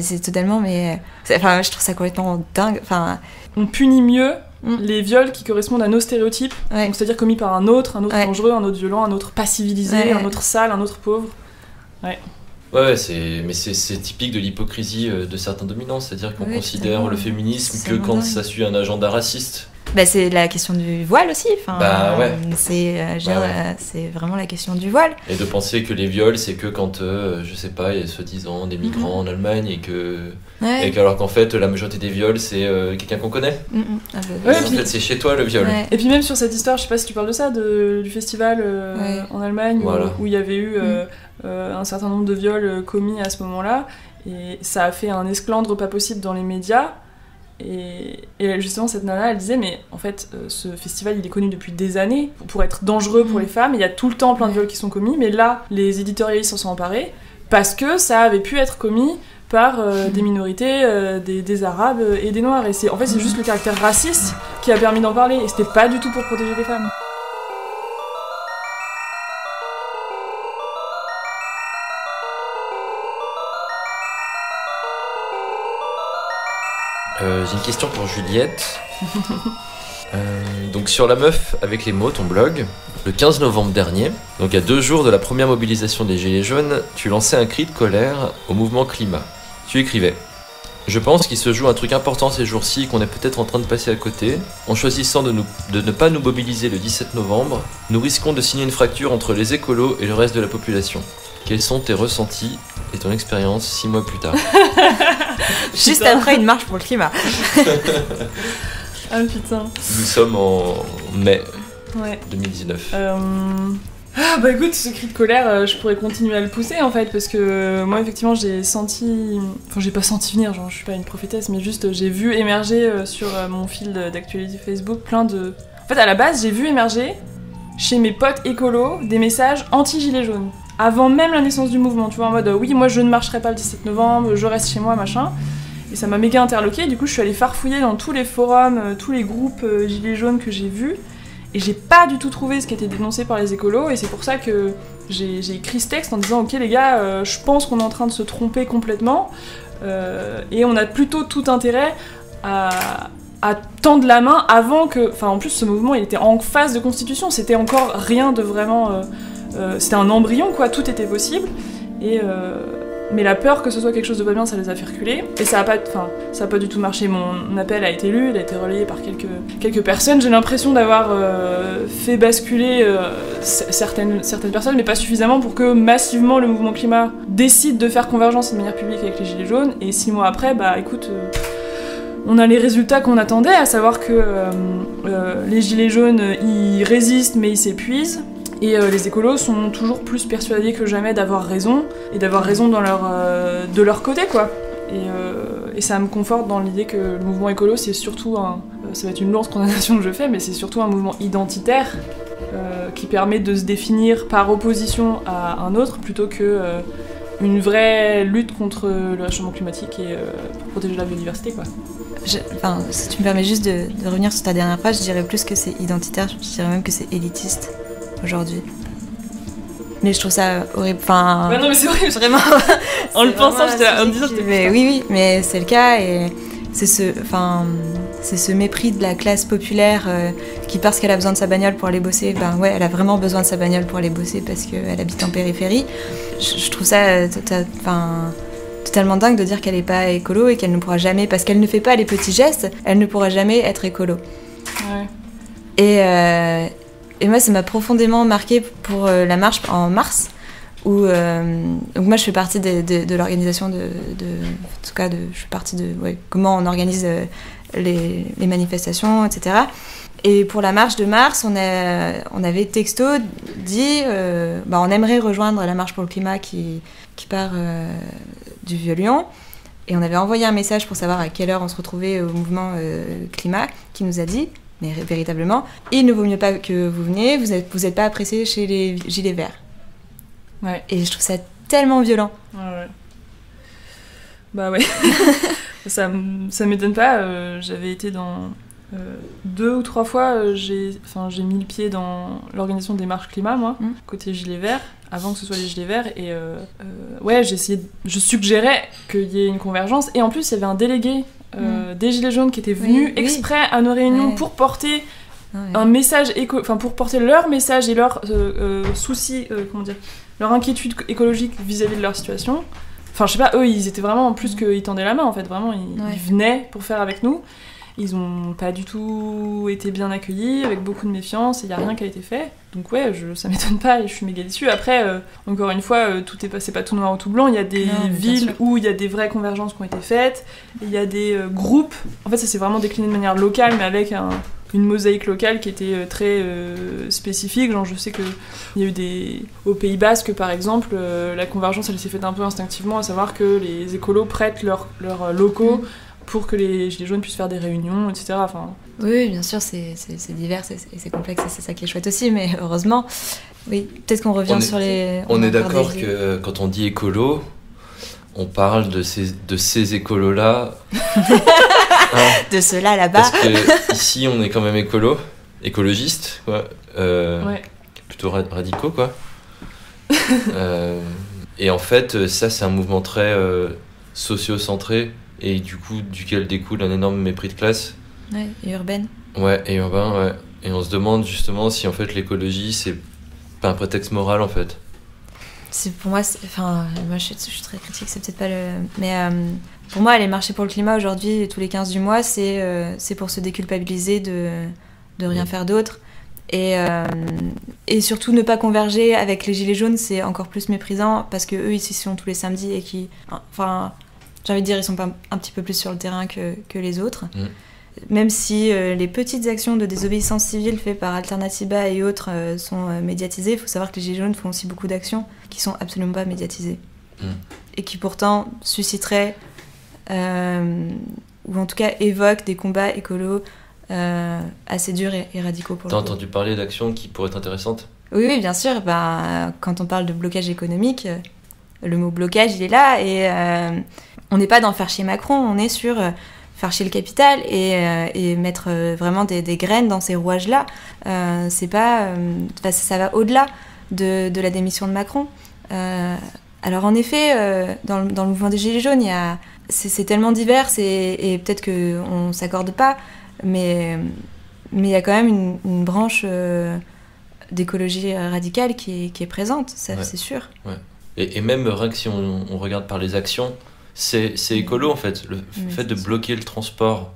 C'est totalement, mais je trouve ça complètement dingue. Enfin, on punit mieux les viols qui correspondent à nos stéréotypes, donc c'est-à-dire commis par un autre dangereux, un autre violent, un autre pas civilisé, un autre sale, un autre pauvre. C'est typique de l'hypocrisie de certains dominants, c'est-à-dire qu'on considère le féminisme que quand ça suit un agenda raciste. C'est la question du voile aussi. C'est vraiment la question du voile. Et de penser que les viols, c'est que quand, je sais pas, il y a soi-disant des migrants en Allemagne et alors qu'en fait, la majorité des viols, c'est quelqu'un qu'on connaît. En fait, c'est chez toi le viol. Et puis même sur cette histoire, je sais pas si tu parles de ça, du festival en Allemagne, où il y avait eu un certain nombre de viols commis à ce moment-là, et ça a fait un esclandre pas possible dans les médias. Et justement, cette nana, elle disait, mais en fait, ce festival, il est connu depuis des années pour être dangereux pour les femmes. Il y a tout le temps plein de viols qui sont commis, mais là, les éditorialistes s'en sont emparés parce que ça avait pu être commis par des minorités, des Arabes et des Noirs. Et c'est juste le caractère raciste qui a permis d'en parler. Et c'était pas du tout pour protéger les femmes. J'ai une question pour Juliette. Donc sur La Meuf avec les mots, ton blog, le 15 novembre dernier, donc à 2 jours de la première mobilisation des Gilets jaunes, tu lançais un cri de colère au mouvement climat. Tu écrivais: je pense qu'il se joue un truc important ces jours-ci qu'on est peut-être en train de passer à côté. En choisissant de ne pas nous mobiliser le 17 novembre, nous risquons de signer une fracture entre les écolos et le reste de la population. Quels sont tes ressentis et ton expérience 6 mois plus tard? Juste après une marche pour le climat. Ah putain. Nous sommes en mai 2019. Ah bah écoute, ce cri de colère, je pourrais continuer à le pousser en fait, parce que moi effectivement j'ai senti... Enfin j'ai pas senti venir, genre je suis pas une prophétesse, mais juste j'ai vu émerger sur mon fil d'actualité Facebook plein de... En fait à la base j'ai vu émerger chez mes potes écolos des messages anti-gilets jaunes. Avant même la naissance du mouvement, tu vois, en mode oui moi je ne marcherai pas le 17 novembre, je reste chez moi, machin. Et ça m'a méga interloqué, du coup je suis allée farfouiller dans tous les forums, tous les groupes gilets jaunes que j'ai vus. Et j'ai pas du tout trouvé ce qui était dénoncé par les écolos, et c'est pour ça que j'ai écrit ce texte en disant ok les gars, je pense qu'on est en train de se tromper complètement, et on a plutôt tout intérêt à tendre la main avant que... Enfin en plus ce mouvement il était en phase de constitution, c'était encore rien de vraiment... c'était un embryon quoi, tout était possible, mais la peur que ce soit quelque chose de pas bien, ça les a fait reculer. Et ça a pas du tout marché. Mon appel a été lu, il a été relayé par quelques personnes. J'ai l'impression d'avoir fait basculer certaines personnes, mais pas suffisamment pour que massivement le mouvement climat décide de faire convergence de manière publique avec les Gilets jaunes. Et 6 mois après, bah écoute, on a les résultats qu'on attendait, à savoir que les Gilets jaunes, ils résistent mais ils s'épuisent. Et les écolos sont toujours plus persuadés que jamais d'avoir raison, et d'avoir raison de leur côté, quoi. Et ça me conforte dans l'idée que le mouvement écolo, c'est surtout ça va être une lourde condamnation que je fais, mais c'est surtout un mouvement identitaire qui permet de se définir par opposition à un autre, plutôt que une vraie lutte contre le réchauffement climatique et pour protéger la biodiversité, quoi. Si tu me permets juste de revenir sur ta dernière phrase, je dirais plus que c'est identitaire, je dirais même que c'est élitiste aujourd'hui. Mais je trouve ça horrible. Enfin, ouais, non, mais c'est horrible. Vraiment. En le pensant, en disant, oui, mais c'est le cas, et c'est ce mépris de la classe populaire qui, parce qu'elle a besoin de sa bagnole pour aller bosser, ben ouais, elle a vraiment besoin de sa bagnole pour aller bosser parce qu'elle habite en périphérie. Je trouve ça totalement dingue de dire qu'elle n'est pas écolo et qu'elle ne pourra jamais, parce qu'elle ne fait pas les petits gestes, elle ne pourra jamais être écolo. Ouais. Et moi, ça m'a profondément marqué pour la marche en mars, où donc moi, je fais partie de l'organisation en tout cas, je fais partie de comment on organise les manifestations, etc. Et pour la marche de mars, on avait texto dit, on aimerait rejoindre la marche pour le climat qui part du Vieux-Lyon. Et on avait envoyé un message pour savoir à quelle heure on se retrouvait au mouvement climat, qui nous a dit, mais véritablement, il ne vaut mieux pas que vous veniez, vous êtes pas appréciés chez les Gilets verts. Ouais. Et je trouve ça tellement violent. Ouais. Bah ouais. ça m'étonne pas. J'avais été dans 2 ou 3 fois, j'ai mis le pied dans l'organisation des marches climat, moi, côté Gilets verts, avant que ce soit les Gilets verts. Et je suggérais qu'il y ait une convergence. Et en plus, il y avait un délégué des Gilets jaunes qui étaient venus exprès à nos réunions pour porter un message pour porter leur message et leur soucis, leur inquiétude écologique vis-à-vis de leur situation. Enfin, je sais pas, eux, ils étaient vraiment, en plus qu'ils tendaient la main, en fait, vraiment, ils venaient pour faire avec nous. Ils ont pas du tout été bien accueillis, avec beaucoup de méfiance, et il y a rien qui a été fait. Donc ouais, ça m'étonne pas, et je suis méga déçue. Après, encore une fois, c'est pas tout noir ou tout blanc, il y a des villes où il y a des vraies convergences qui ont été faites, et il y a des groupes, en fait ça s'est vraiment décliné de manière locale, mais avec une mosaïque locale qui était très spécifique. Genre je sais qu'il y a eu au Pays Basque par exemple, la convergence elle s'est faite un peu instinctivement, à savoir que les écolos prêtent leurs locaux pour que les Gilets jaunes puissent faire des réunions, etc. Enfin... Oui, bien sûr, c'est divers et c'est complexe, et c'est ça qui est chouette aussi, mais heureusement, oui, peut-être qu'on revient sur les... On est d'accord que quand on dit écolo, on parle de ces écolos-là. De ceux-là là-bas. Parce que ici, on est quand même écologistes, quoi. Plutôt radicaux, quoi. Et en fait, ça, c'est un mouvement très socio-centré, et du coup, duquel découle un énorme mépris de classe. Ouais, et urbaine. Ouais, et urbain, ouais. Et on se demande justement si en fait l'écologie c'est pas un prétexte moral en fait. Pour moi, moi je suis très critique, c'est peut-être pas le... Mais pour moi, aller marcher pour le climat aujourd'hui, tous les 15 du mois, c'est pour se déculpabiliser de rien faire d'autre. Et surtout ne pas converger avec les gilets jaunes, c'est encore plus méprisant parce que eux ils y sont tous les samedis et qui, enfin, j'ai envie de dire, ils sont pas un petit peu plus sur le terrain que les autres. Même si les petites actions de désobéissance civile faites par Alternatiba et autres sont médiatisées, il faut savoir que les gilets jaunes font aussi beaucoup d'actions qui sont absolument pas médiatisées et qui pourtant susciteraient ou en tout cas évoquent des combats écolos assez durs et radicaux pour le coup. T'as entendu parler d'actions qui pourraient être intéressantes ? Oui, bien sûr. Quand on parle de blocage économique, le mot blocage, il est là. Et on n'est pas dans faire chier Macron, on est sur faire chier le capital et mettre vraiment des graines dans ces rouages-là. C'est pas, ça va au-delà de la démission de Macron. Alors en effet, dans le mouvement des Gilets jaunes, c'est tellement divers et peut-être qu'on ne s'accorde pas, mais il y a quand même une branche d'écologie radicale qui est présente, ça, c'est sûr. Ouais. Et même rien que si on regarde par les actions, c'est écolo en fait. Le fait de bloquer le transport,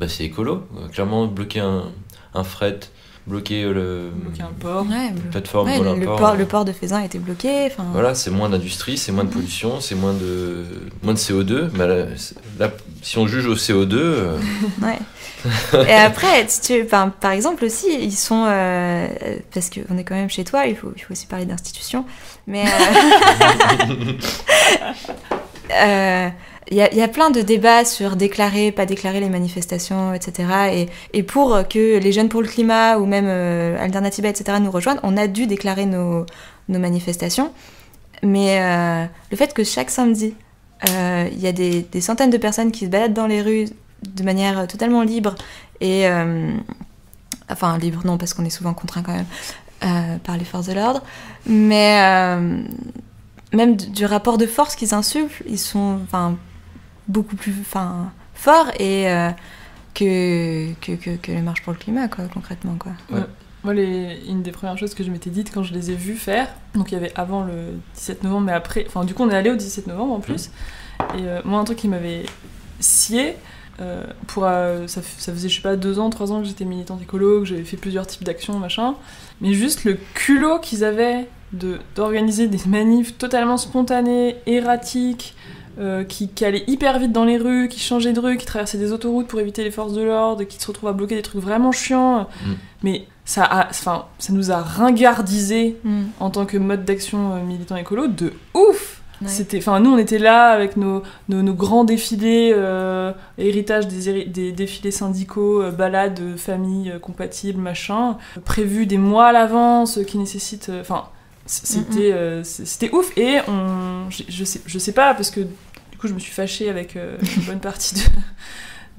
c'est écolo. Clairement, bloquer un fret, bloquer un port, plateforme, le port de Feyzin a été bloqué. Voilà, c'est moins d'industrie, c'est moins de pollution, c'est moins de CO2. Mais là, si on juge au CO2... Et après, par exemple aussi, ils sont... parce qu'on est quand même chez toi, il faut aussi parler d'institutions. Mais... Il y a plein de débats sur déclarer, pas déclarer les manifestations, etc. Et pour que les Jeunes pour le climat ou même Alternatiba, etc. nous rejoignent, on a dû déclarer nos manifestations. Mais le fait que chaque samedi, il y a des centaines de personnes qui se baladent dans les rues de manière totalement libre et... enfin, libre non, parce qu'on est souvent contraint quand même par les forces de l'ordre. Mais... même du rapport de force qu'ils insufflent, ils sont beaucoup plus forts et que les marches pour le climat, quoi, concrètement. Quoi. Ouais. Moi, une des premières choses que je m'étais dite quand je les ai vus faire, donc il y avait avant le 17 novembre, mais après, du coup on est allé au 17 novembre en plus, et moi un truc qui m'avait scié, ça faisait je sais pas 2 ans, 3 ans que j'étais militante écolo, que j'avais fait plusieurs types d'actions, machin, mais juste le culot qu'ils avaient d'organiser des manifs totalement spontanées, erratiques, qui allaient hyper vite dans les rues, qui changeaient de rue, qui traversaient des autoroutes pour éviter les forces de l'ordre, qui se retrouvent à bloquer des trucs vraiment chiants. Mais ça nous a ringardisés en tant que mode d'action militant écolo de ouf. Ouais. Nous on était là avec nos grands défilés, héritage des défilés syndicaux, balades, familles compatibles, machin, prévus des mois à l'avance, qui nécessitent... C'était ouf. Et je sais pas, parce que du coup je me suis fâchée avec une bonne partie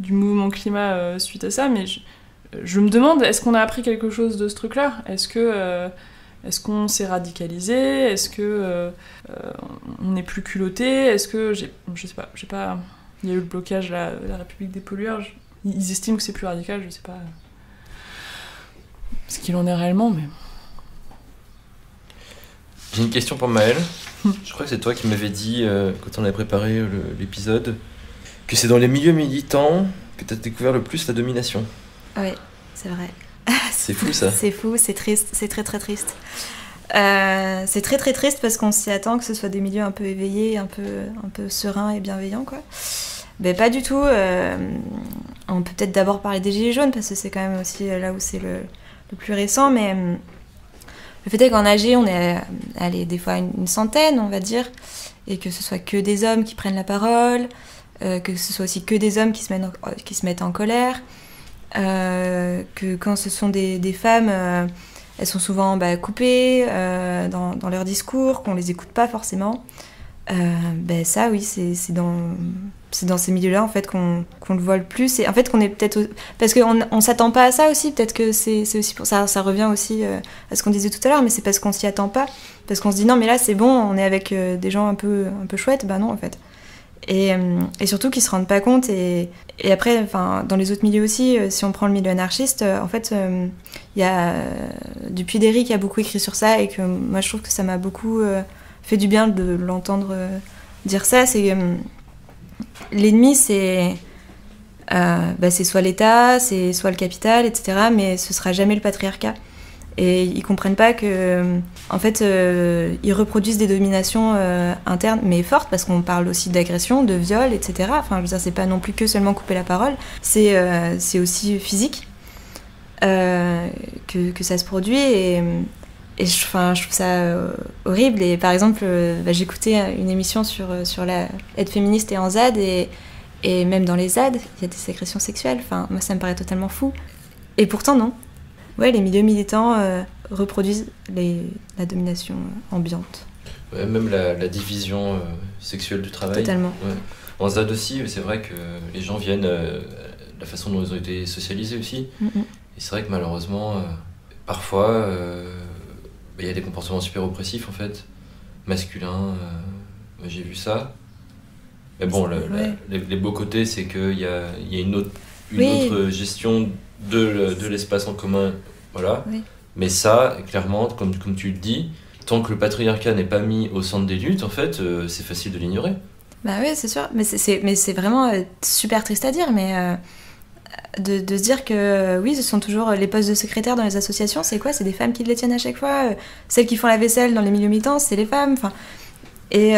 du mouvement climat suite à ça, mais je me demande, est-ce qu'on a appris quelque chose de ce truc-là ? Est-ce qu'on s'est radicalisé ? Est-ce que on est plus culotté ? Est-ce que je sais pas, il y a eu le blocage la République des pollueurs, ils estiment que c'est plus radical, je sais pas ce qu'il en est réellement, mais... J'ai une question pour Maëlle. Je crois que c'est toi qui m'avais dit, quand on avait préparé l'épisode, que c'est dans les milieux militants que tu as découvert le plus la domination. Oui, c'est vrai. C'est fou ça. C'est fou, c'est triste, c'est très très triste. C'est très très triste parce qu'on s'y attend que ce soit des milieux un peu éveillés, un peu sereins et bienveillants, quoi. Ben pas du tout. On peut peut-être d'abord parler des Gilets jaunes parce que c'est quand même aussi là où c'est le plus récent, mais... Le fait est qu'en AG, on est allé des fois une centaine, on va dire, et que ce soit que des hommes qui prennent la parole, que ce soit aussi que des hommes qui se mettent en colère, que quand ce sont des femmes, elles sont souvent coupées dans leur discours, qu'on les écoute pas forcément. Ça, oui, c'est dans ces milieux-là en fait qu'on le voit le plus, et en fait qu'on est peut-être parce qu'on s'attend pas à ça aussi, peut-être que c'est aussi pour ça revient aussi à ce qu'on disait tout à l'heure, mais c'est parce qu'on s'y attend pas, parce qu'on se dit non mais là c'est bon, on est avec des gens un peu chouettes, non en fait, Et surtout qu'ils se rendent pas compte. Et après, dans les autres milieux aussi, si on prend le milieu anarchiste, en fait, il y a Dupuy-Derry qui a beaucoup écrit sur ça, et que moi je trouve que ça m'a beaucoup fait du bien de l'entendre dire ça. C'est l'ennemi, c'est soit l'État, c'est soit le capital, etc. Mais ce sera jamais le patriarcat. Et ils comprennent pas que, en fait, ils reproduisent des dominations internes, mais fortes, parce qu'on parle aussi d'agression, de viol, etc. Enfin, je veux dire, c'est pas non plus que seulement couper la parole, c'est aussi physique que ça se produit. Et je trouve ça horrible. Et par exemple, j'écoutais une émission sur la aide féministe et en ZAD, et même dans les ZAD, il y a des agressions sexuelles. Enfin, moi, ça me paraît totalement fou. Et pourtant, non. Ouais, les milieux militants reproduisent la domination ambiante. Ouais, même la division sexuelle du travail. Totalement. Ouais. En ZAD aussi, c'est vrai que les gens viennent de la façon dont ils ont été socialisés aussi. Mm-hmm. Et c'est vrai que malheureusement, parfois, il y a des comportements super oppressifs en fait, masculins. J'ai vu ça. Mais bon, les beaux côtés, c'est qu'il y a une autre gestion de l'espace en commun, voilà. Oui. Mais ça, clairement, comme tu le dis, tant que le patriarcat n'est pas mis au centre des luttes, en fait, c'est facile de l'ignorer. Bah oui, c'est sûr. Mais c'est vraiment super triste à dire, mais de se dire que oui, ce sont toujours les postes de secrétaire dans les associations, c'est quoi ? C'est des femmes qui les tiennent à chaque fois. Celles qui font la vaisselle dans les milieux militants, c'est les femmes. Enfin, et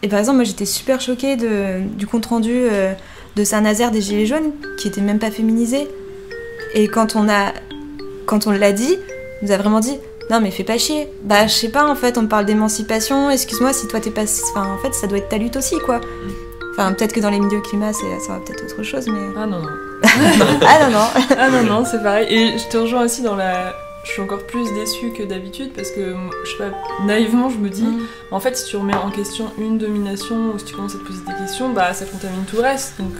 par exemple, moi j'étais super choquée du compte-rendu de Saint-Nazaire des Gilets jaunes, qui était même pas féminisé. Et quand on l'a dit, on nous a vraiment dit non mais fais pas chier. Bah je sais pas, en fait on parle d'émancipation, excuse-moi si toi t'es pas... Enfin en fait ça doit être ta lutte aussi quoi. Enfin peut-être que dans les milieux climat ça va peut-être autre chose mais... Ah non. Ah non, c'est pareil. Et je te rejoins aussi dans la... Je suis encore plus déçue que d'habitude parce que, je sais pas, naïvement je me dis, en fait si tu remets en question une domination ou si tu commences à te poser des questions, bah ça contamine tout le reste. Donc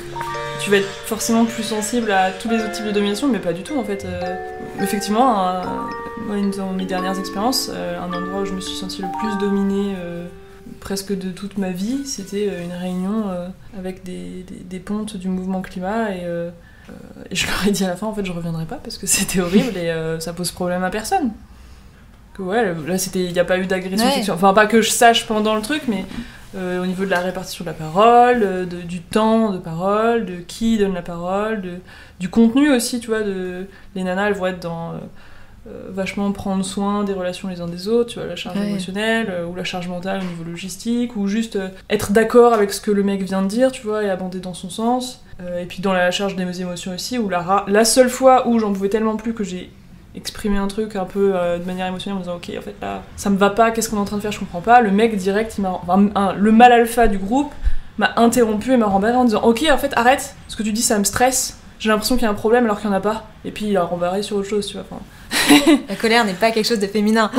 tu vas être forcément plus sensible à tous les autres types de domination, mais pas du tout en fait. Effectivement, moi dans mes dernières expériences, un endroit où je me suis sentie le plus dominée presque de toute ma vie, c'était une réunion avec des pontes du mouvement climat et je leur ai dit à la fin, en fait, je reviendrai pas parce que c'était horrible et ça pose problème à personne. Que ouais, là, il n'y a pas eu d'agression sexuelle. Enfin, pas que je sache pendant le truc, mais au niveau de la répartition de la parole, du temps de parole, de qui donne la parole, du contenu aussi, tu vois. Les nanas, elles vont être dans vachement prendre soin des relations les uns des autres, tu vois, la charge émotionnelle ou la charge mentale au niveau logistique, ou juste être d'accord avec ce que le mec vient de dire, tu vois, et abonder dans son sens. Et puis dans la charge des émotions aussi, où la seule fois où j'en pouvais tellement plus que j'ai exprimé un truc un peu de manière émotionnelle en me disant ok en fait là ça me va pas, qu'est-ce qu'on est en train de faire, je comprends pas, le mec direct le mâle alpha du groupe m'a interrompu et m'a rembarré en disant ok en fait arrête, ce que tu dis ça me stresse, j'ai l'impression qu'il y a un problème alors qu'il y en a pas, et puis il a rembarré sur autre chose, tu vois. La colère n'est pas quelque chose de féminin.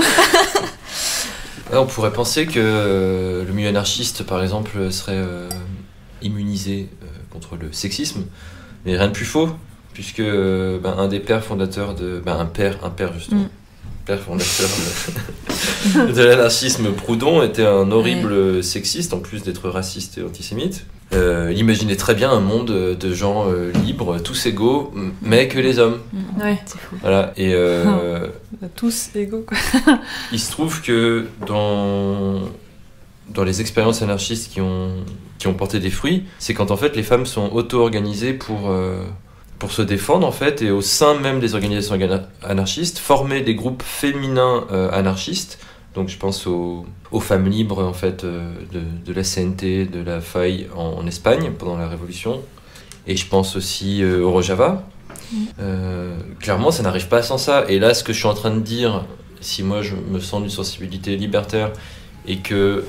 Ouais, on pourrait penser que le milieu anarchiste par exemple serait immunisé contre le sexisme, mais rien de plus faux, puisque un des pères fondateurs un père justement, père fondateur de l'anarchisme, Proudhon, était un horrible sexiste, en plus d'être raciste et antisémite. Il imaginait très bien un monde de gens libres, tous égaux, mais que les hommes. Ouais, c'est fou. Voilà, et tous égaux, quoi. Il se trouve que dans les expériences anarchistes qui ont porté des fruits, c'est quand en fait les femmes sont auto-organisées pour se défendre en fait, et au sein même des organisations anarchistes, former des groupes féminins anarchistes. Donc je pense aux femmes libres en fait de la CNT, de la FAI en Espagne pendant la Révolution, et je pense aussi au Rojava. Clairement ça n'arrive pas sans ça, et là ce que je suis en train de dire, si moi je me sens d'une sensibilité libertaire et que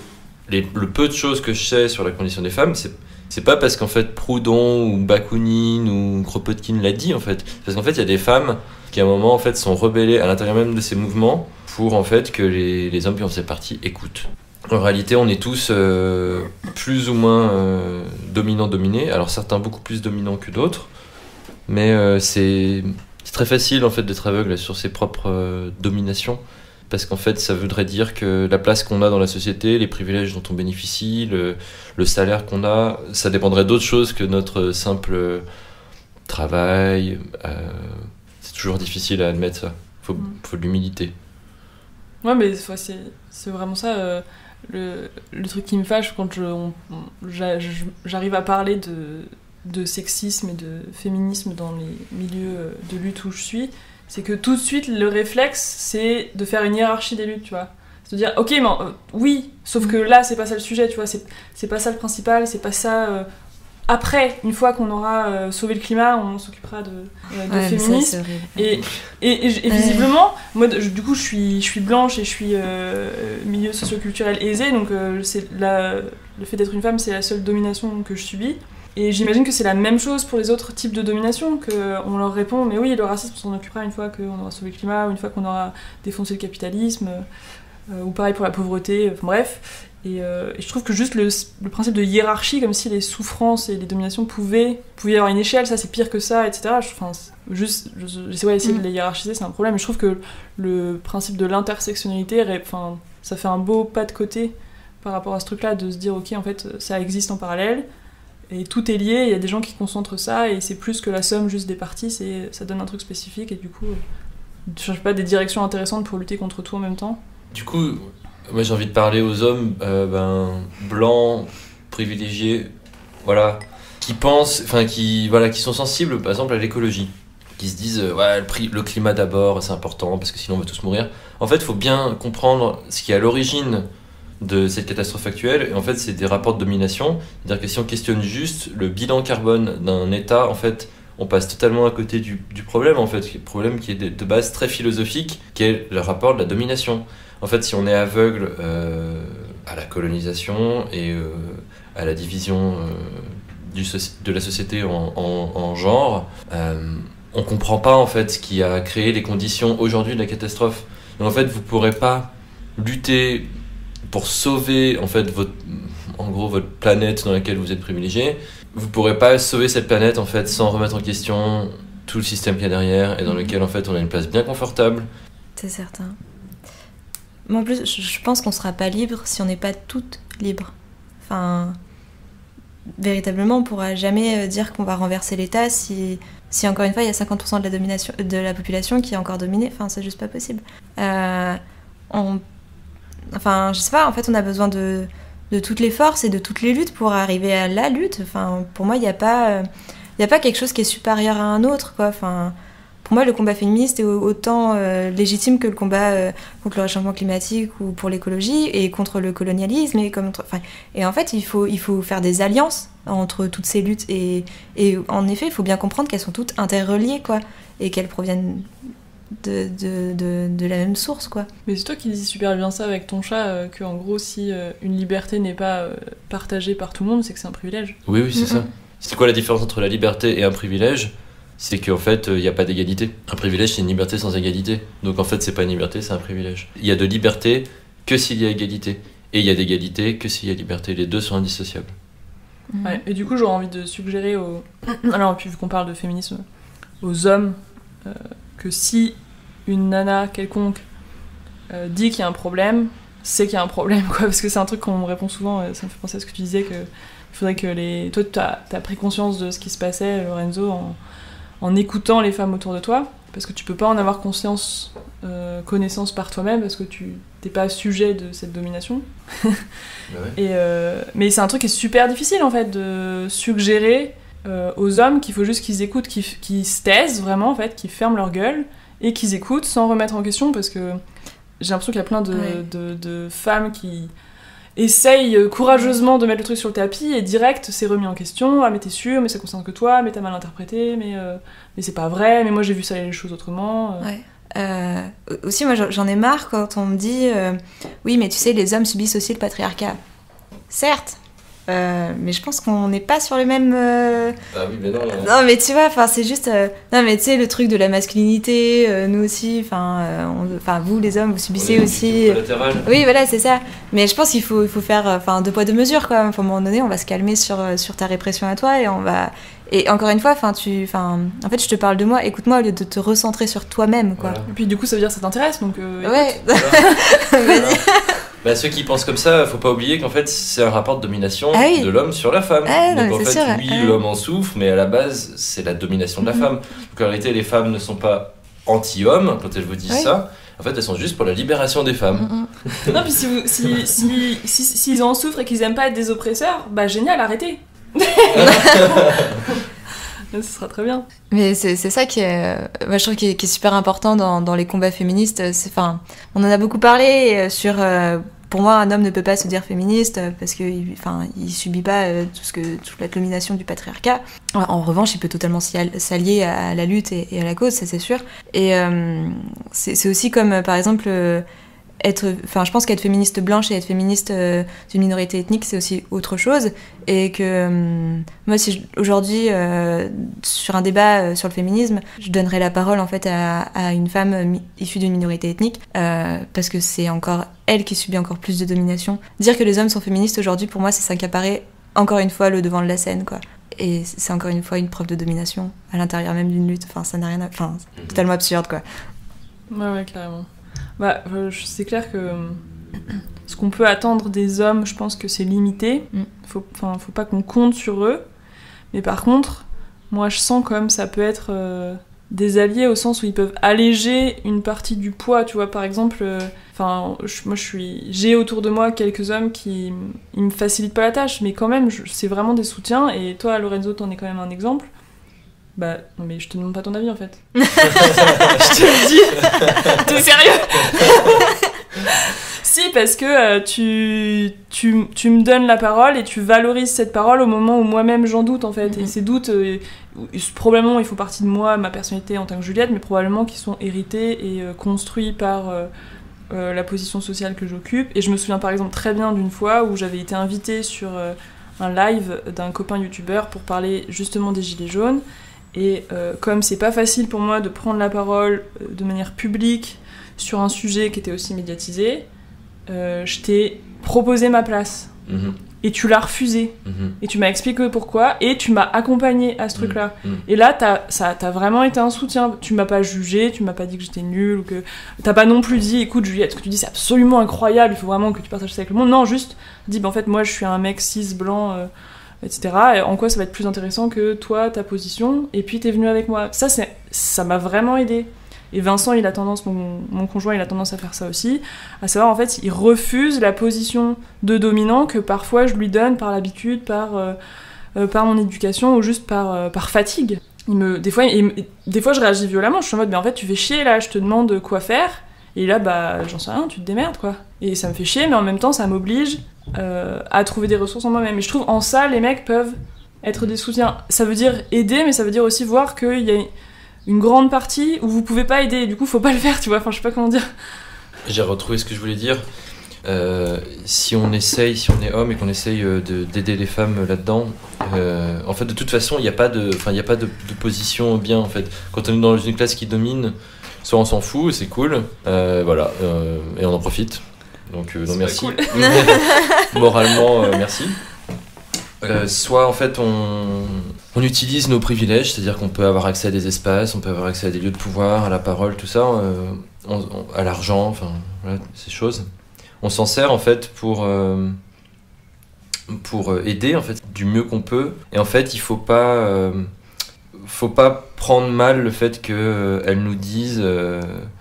le peu de choses que je sais sur la condition des femmes, c'est pas parce qu'en fait Proudhon ou Bakounine ou Kropotkin l'a dit en fait, parce qu'en fait il y a des femmes qui à un moment en fait sont rebellées à l'intérieur même de ces mouvements pour en fait que les hommes qui en faisaient partie écoutent. En réalité on est tous plus ou moins dominants-dominés, alors certains beaucoup plus dominants que d'autres, mais c'est très facile en fait d'être aveugle sur ses propres dominations parce qu'en fait, ça voudrait dire que la place qu'on a dans la société, les privilèges dont on bénéficie, le salaire qu'on a, ça dépendrait d'autre chose que notre simple travail. C'est toujours difficile à admettre ça. Faut de l'humilité. Ouais, mais c'est vraiment ça. Le truc qui me fâche quand j'arrive à parler de sexisme et de féminisme dans les milieux de lutte où je suis, c'est que tout de suite le réflexe c'est de faire une hiérarchie des luttes, tu vois. C'est de dire ok, mais oui, sauf que là c'est pas ça le sujet, tu vois, c'est pas ça le principal, c'est pas ça. Après, une fois qu'on aura sauvé le climat, on s'occupera de féminisme. Ça, et visiblement, moi, du coup, je suis blanche et je suis milieu socioculturel aisé, donc le fait d'être une femme, c'est la seule domination que je subis. Et j'imagine que c'est la même chose pour les autres types de domination, qu'on leur répond, mais oui, le racisme, on s'en occupera une fois qu'on aura sauvé le climat, ou une fois qu'on aura défoncé le capitalisme, ou pareil pour la pauvreté, enfin bref. Et je trouve que juste le principe de hiérarchie, comme si les souffrances et les dominations pouvaient y avoir une échelle, ça c'est pire que ça, etc. Essayer de les hiérarchiser, c'est un problème. Mais je trouve que le principe de l'intersectionnalité, ça fait un beau pas de côté par rapport à ce truc-là, de se dire ok, en fait, ça existe en parallèle, et tout est lié, il y a des gens qui concentrent ça, et c'est plus que la somme juste des parties, ça donne un truc spécifique, et du coup, je cherche pas des directions intéressantes pour lutter contre tout en même temps. Du coup, moi j'ai envie de parler aux hommes blancs, privilégiés, voilà, qui pensent, qui sont sensibles par exemple à l'écologie, qui se disent le climat d'abord, c'est important parce que sinon on va tous mourir. En fait, il faut bien comprendre ce qui est à l'origine de cette catastrophe actuelle, et en fait c'est des rapports de domination, c'est-à-dire que si on questionne juste le bilan carbone d'un État, en fait on passe totalement à côté du problème, en fait, le problème qui est de base très philosophique, qui est le rapport de la domination. En fait, si on est aveugle à la colonisation et à la division de la société en genres, on comprend pas en fait ce qui a créé les conditions aujourd'hui de la catastrophe. Donc en fait, vous pourrez pas lutter pour sauver en fait votre planète dans laquelle vous êtes privilégié. Vous pourrez pas sauver cette planète en fait sans remettre en question tout le système qu'il y a derrière et dans lequel en fait on a une place bien confortable. C'est certain. Moi en plus, je pense qu'on sera pas libre si on n'est pas toutes libres. Enfin, véritablement, on pourra jamais dire qu'on va renverser l'État si encore une fois il y a 50% de la population qui est encore dominée. Enfin, c'est juste pas possible. Enfin, je sais pas. En fait, on a besoin de toutes les forces et de toutes les luttes pour arriver à la lutte. Enfin, pour moi, il y a pas quelque chose qui est supérieur à un autre, quoi. Enfin, pour moi, le combat féministe est autant légitime que le combat contre le réchauffement climatique ou pour l'écologie et contre le colonialisme et en fait, il faut faire des alliances entre toutes ces luttes et en effet, il faut bien comprendre qu'elles sont toutes interreliées, quoi, et qu'elles proviennent de la même source, quoi. Mais c'est toi qui dis super bien ça avec ton chat, que en gros, si une liberté n'est pas partagée par tout le monde, c'est que c'est un privilège. Oui, c'est ça. C'est quoi la différence entre la liberté et un privilège ? C'est qu'en fait, il n'y a pas d'égalité. Un privilège, c'est une liberté sans égalité. Donc en fait, c'est pas une liberté, c'est un privilège. Il y a de liberté que s'il y a égalité. Et il y a d'égalité que s'il y a liberté. Les deux sont indissociables. Ouais, et du coup, j'aurais envie de suggérer alors, puis vu qu'on parle de féminisme, aux hommes, que si une nana quelconque dit qu'il y a un problème, c'est qu'il y a un problème, quoi. Parce que c'est un truc qu'on me répond souvent, ça me fait penser à ce que tu disais, qu'il faudrait que toi, t'as pris conscience de ce qui se passait, Lorenzo, en écoutant les femmes autour de toi, parce que tu peux pas en avoir connaissance par toi-même, parce que tu t'es pas sujet de cette domination. Mais c'est un truc qui est super difficile, en fait, de suggérer aux hommes qu'il faut juste qu'ils écoutent, qu'ils se taisent vraiment, en fait, qu'ils ferment leur gueule, et qu'ils écoutent sans remettre en question, parce que j'ai l'impression qu'il y a plein de femmes qui essaye courageusement de mettre le truc sur le tapis et direct c'est remis en question. Ah mais t'es sûr, mais ça concerne que toi, mais t'as mal interprété, mais c'est pas vrai, mais moi j'ai vu ça les choses autrement. Aussi moi j'en ai marre quand on me dit oui mais tu sais les hommes subissent aussi le patriarcat. Certes, mais je pense qu'on n'est pas sur le même Ah oui mais non. Non mais tu vois, enfin c'est juste non mais tu sais le truc de la masculinité, nous aussi, enfin vous les hommes vous subissez aussi. Oui voilà c'est ça. Mais je pense qu'il faut faire deux poids deux mesures quoi. À un moment donné on va se calmer sur ta répression à toi et Et encore une fois, en fait, je te parle de moi, écoute-moi au lieu de te recentrer sur toi-même, quoi. Voilà. Et puis du coup, ça veut dire que ça t'intéresse, donc. Ouais. Voilà. Bah, ceux qui pensent comme ça, faut pas oublier qu'en fait c'est un rapport de domination de l'homme sur la femme. Donc en fait, sûr, oui, l'homme en souffre, mais à la base, c'est la domination de la femme. Donc en réalité, les femmes ne sont pas anti-hommes quand elles vous disent ça. En fait, elles sont juste pour la libération des femmes. Non, puis s'ils en souffrent et qu'ils aiment pas être des oppresseurs, bah génial, arrêtez. Ce sera très bien. Mais c'est ça qui est, moi, je trouve qui est super important dans les combats féministes. On en a beaucoup parlé sur. Pour moi, un homme ne peut pas se dire féministe parce que, il subit pas toute la domination du patriarcat. En revanche, il peut totalement s'allier à la lutte et à la cause, ça c'est sûr. Et c'est aussi comme, par exemple, je pense qu'être féministe blanche et être féministe d'une minorité ethnique, c'est aussi autre chose. Et que moi, si aujourd'hui, sur un débat sur le féminisme, je donnerais la parole en fait à une femme issue d'une minorité ethnique, parce que c'est encore elle qui subit encore plus de domination. Dire que les hommes sont féministes aujourd'hui, pour moi, c'est s'accaparer encore une fois le devant de la scène, quoi. Et c'est encore une fois une preuve de domination à l'intérieur même d'une lutte. Ça n'a rien à... c'est totalement absurde, quoi. Ouais, carrément. Bah, c'est clair que ce qu'on peut attendre des hommes, je pense que c'est limité. Faut pas qu'on compte sur eux. Mais par contre, moi je sens comme ça peut être des alliés au sens où ils peuvent alléger une partie du poids. Tu vois, par exemple, j'ai autour de moi quelques hommes qui ils me facilitent pas la tâche, mais quand même, c'est vraiment des soutiens. Et toi, Lorenzo, t'en es quand même un exemple. Bah, non mais je te demande pas ton avis en fait. Je te le dis. T'es sérieux? Si, parce que tu me donnes la parole et tu valorises cette parole au moment où moi-même j'en doute en fait. Et ces doutes, probablement ils font partie de moi, ma personnalité en tant que Juliette, mais probablement qu'ils sont hérités et construits par la position sociale que j'occupe. Et je me souviens par exemple très bien d'une fois où j'avais été invitée sur un live d'un copain youtubeur pour parler justement des gilets jaunes. Et comme c'est pas facile pour moi de prendre la parole de manière publique sur un sujet qui était aussi médiatisé, je t'ai proposé ma place. Et tu l'as refusé. Et tu m'as expliqué pourquoi, et tu m'as accompagné à ce truc-là. Et là, t'as vraiment été un soutien. Tu m'as pas jugé, tu m'as pas dit que j'étais nulle, ou que... T'as pas non plus dit, écoute Juliette, ce que tu dis c'est absolument incroyable, il faut vraiment que tu partages ça avec le monde. Non, juste, dis, en fait, moi je suis un mec cis, blanc... etc. Et en quoi ça va être plus intéressant que toi, ta position, et puis t'es venu avec moi. Ça m'a vraiment aidé. Et Vincent, mon conjoint, il a tendance à faire ça aussi, à savoir, en fait, il refuse la position de dominant que parfois je lui donne par l'habitude, par mon éducation, ou juste par fatigue. Des fois, je réagis violemment, je suis en mode, mais en fait, tu fais chier, là, je te demande quoi faire, et là, bah, j'en sais rien, tu te démerdes, quoi. Et ça me fait chier, mais en même temps, ça m'oblige à trouver des ressources en moi-même. Et je trouve, en ça, les mecs peuvent être des soutiens. Ça veut dire aider, mais ça veut dire aussi voir qu'il y a une grande partie où vous pouvez pas aider, et du coup, faut pas le faire, tu vois. Enfin, je sais pas comment dire. J'ai retrouvé ce que je voulais dire. Si on est homme et qu'on essaye d'aider les femmes là-dedans, en fait, de toute façon, il n'y a pas de position bien, en fait. Quand on est dans une classe qui domine, soit on s'en fout, c'est cool, voilà, et on en profite. Donc merci. Cool. Moralement, merci. Soit en fait on utilise nos privilèges, c'est-à-dire qu'on peut avoir accès à des espaces, on peut avoir accès à des lieux de pouvoir, à la parole, tout ça, à l'argent, enfin voilà, ces choses. On s'en sert en fait pour aider en fait du mieux qu'on peut. Et en fait il faut pas prendre mal le fait qu'elles nous disent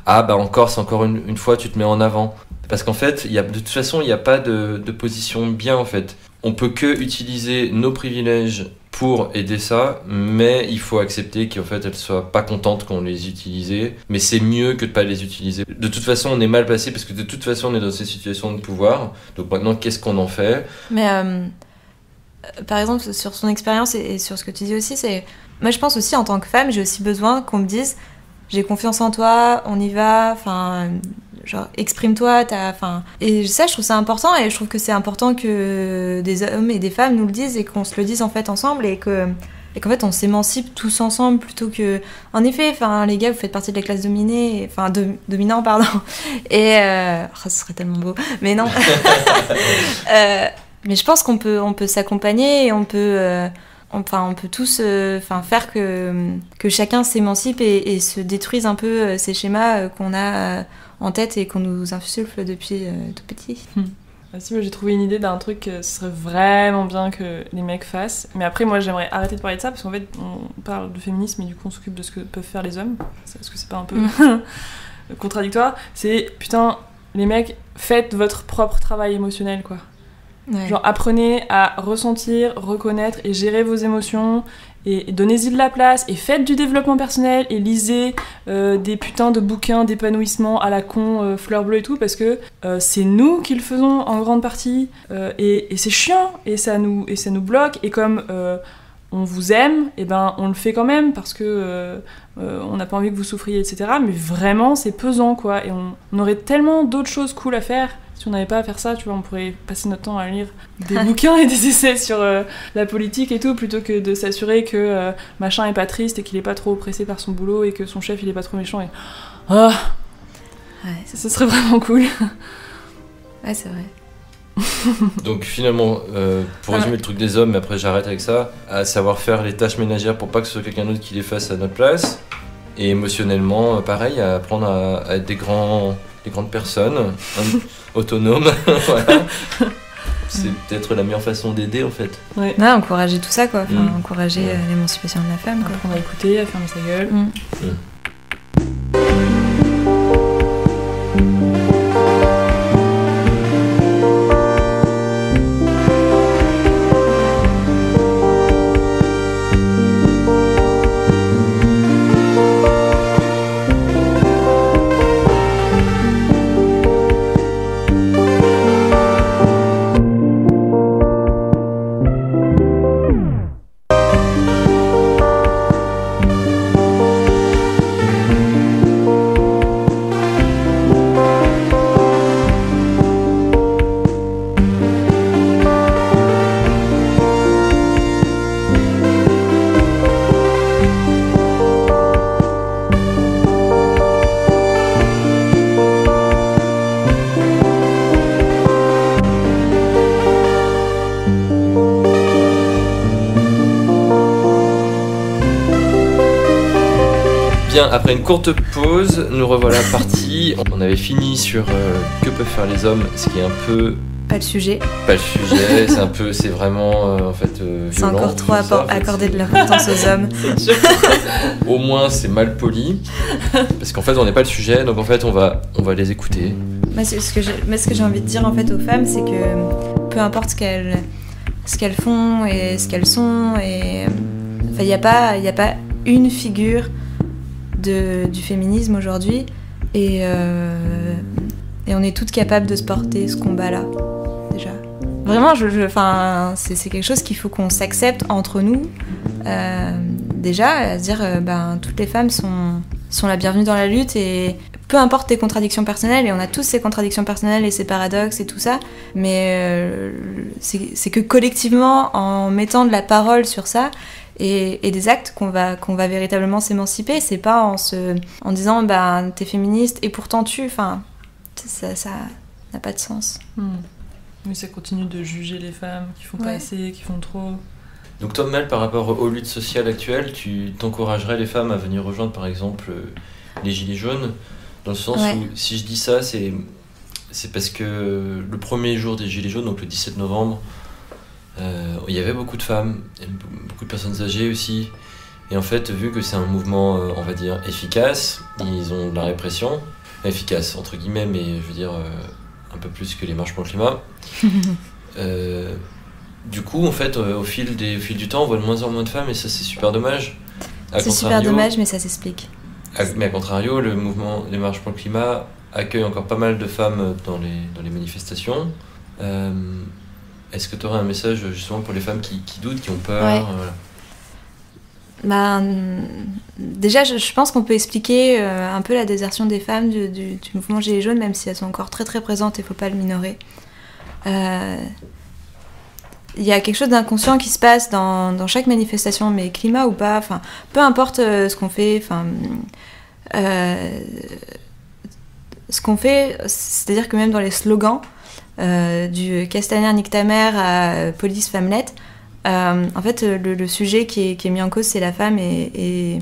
ah bah c'est encore une fois tu te mets en avant. Parce qu'en fait, de toute façon, il n'y a pas de position bien, en fait. On peut que utiliser nos privilèges pour aider ça, mais il faut accepter qu'en fait, elles ne soient pas contentes qu'on les utilise. Mais c'est mieux que de ne pas les utiliser. De toute façon, on est mal placé parce que de toute façon, on est dans ces situations de pouvoir. Donc maintenant, qu'est-ce qu'on en fait ? Mais par exemple, sur son expérience et sur ce que tu dis aussi, c'est... Moi, je pense aussi, en tant que femme, j'ai aussi besoin qu'on me dise « J'ai confiance en toi, on y va », enfin... genre exprime-toi, et ça je trouve ça important, et je trouve que c'est important que des hommes et des femmes nous le disent et qu'on se le dise en fait ensemble, et qu'en fait on s'émancipe tous ensemble plutôt que, en effet, les gars vous faites partie de la classe dominée, dominant pardon, et ce serait tellement beau, mais non. Mais je pense qu'on peut s'accompagner, et on peut on peut tous faire que chacun s'émancipe et se détruise un peu ces schémas qu'on a en tête et qu'on nous insuffle depuis tout petit. Si, moi j'ai trouvé une idée d'un truc que ce serait vraiment bien que les mecs fassent. Mais après, moi j'aimerais arrêter de parler de ça parce qu'en fait, on parle de féminisme et du coup on s'occupe de ce que peuvent faire les hommes. Est-ce que c'est pas un peu contradictoire? C'est putain, les mecs, faites votre propre travail émotionnel, quoi. Ouais. Genre apprenez à ressentir, reconnaître et gérer vos émotions et donnez-y de la place et faites du développement personnel et lisez des putains de bouquins d'épanouissement à la con, fleurs bleues et tout, parce que c'est nous qui le faisons en grande partie et c'est chiant et ça nous bloque, et comme on vous aime, et ben on le fait quand même parce que on n'a pas envie que vous souffriez, etc. Mais vraiment c'est pesant, quoi, et on aurait tellement d'autres choses cool à faire. Si on n'avait pas à faire ça, tu vois, on pourrait passer notre temps à lire des bouquins et des essais sur la politique et tout, plutôt que de s'assurer que machin est pas triste et qu'il est pas trop oppressé par son boulot et que son chef il est pas trop méchant. Et ouais, ça serait vraiment cool. Ouais, c'est vrai. Donc finalement, pour résumer le truc des hommes, mais après j'arrête avec ça, à savoir faire les tâches ménagères pour pas que ce soit quelqu'un d'autre qui les fasse à notre place, et émotionnellement, pareil, à apprendre à être des grandes personnes, autonomes, voilà. C'est peut-être la meilleure façon d'aider, en fait. Ouais, encourager tout ça, quoi. Encourager l'émancipation de la femme, quoi. Apprendre à écouter, à fermer sa gueule. Bien, après une courte pause, nous revoilà partis. On avait fini sur que peuvent faire les hommes, ce qui est un peu... Pas le sujet. Pas le sujet, c'est vraiment en fait violent. C'est encore trop accorder de l'importance aux hommes. Au moins c'est mal poli, parce qu'en fait on n'est pas le sujet, donc en fait on va les écouter. Mais ce que j'ai envie de dire en fait aux femmes, c'est que peu importe ce qu'elles font et ce qu'elles sont, et il y a pas une figure du féminisme aujourd'hui, et on est toutes capables de se porter ce combat-là, déjà. Vraiment, c'est quelque chose qu'il faut qu'on s'accepte entre nous, déjà, à se dire, toutes les femmes sont la bienvenue dans la lutte, et peu importe tes contradictions personnelles, et on a tous ces contradictions personnelles et ces paradoxes et tout ça, mais c'est que collectivement, en mettant de la parole sur ça, et des actes qu'on va véritablement s'émanciper. C'est pas en disant t'es féministe et pourtant ça n'a pas de sens. Mais ça continue de juger les femmes qui font pas assez, qui font trop. Donc toi, Mel, par rapport aux luttes sociales actuelles, tu t'encouragerais les femmes à venir rejoindre par exemple les Gilets jaunes, dans le sens où, si je dis ça, c'est parce que le premier jour des Gilets jaunes, donc le 17 novembre, il y avait beaucoup de femmes, beaucoup de personnes âgées aussi, et en fait, vu que c'est un mouvement, on va dire, efficace, ils ont de la répression, efficace entre guillemets, mais je veux dire un peu plus que les marches pour le climat. Du coup, en fait, au fil du temps, on voit de moins en moins de femmes, et ça, c'est super dommage. C'est super dommage, mais ça s'explique. Mais à contrario, le mouvement des marches pour le climat accueille encore pas mal de femmes dans les manifestations. Est-ce que tu aurais un message justement pour les femmes qui doutent, qui ont peur voilà. Déjà, je pense qu'on peut expliquer un peu la désertion des femmes du mouvement Gilets jaunes, même si elles sont encore très très présentes, il ne faut pas le minorer. Il y a quelque chose d'inconscient qui se passe dans chaque manifestation, mais climat ou pas, peu importe ce qu'on fait, c'est-à-dire que même dans les slogans, du Castaner nique ta mère à police femmelette, En fait, le sujet qui est mis en cause, c'est la femme, et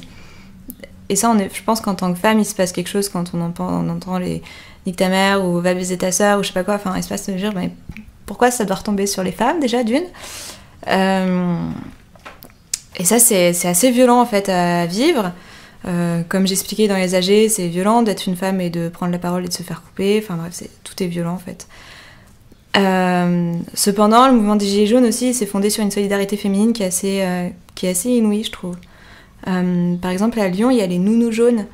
ça, je pense qu'en tant que femme, il se passe quelque chose quand on entend les nique ta mère ou va baiser ta sœur ou je sais pas quoi. Enfin, il se passe de dire, mais pourquoi ça doit retomber sur les femmes déjà d'une. Et ça, c'est assez violent en fait à vivre. Comme j'expliquais dans Les âgés, c'est violent d'être une femme et de prendre la parole et de se faire couper. Enfin bref, tout est violent en fait. Cependant, le mouvement des Gilets jaunes aussi, c'est fondé sur une solidarité féminine qui est assez inouïe, je trouve. Par exemple, à Lyon, il y a les nounous jaunes,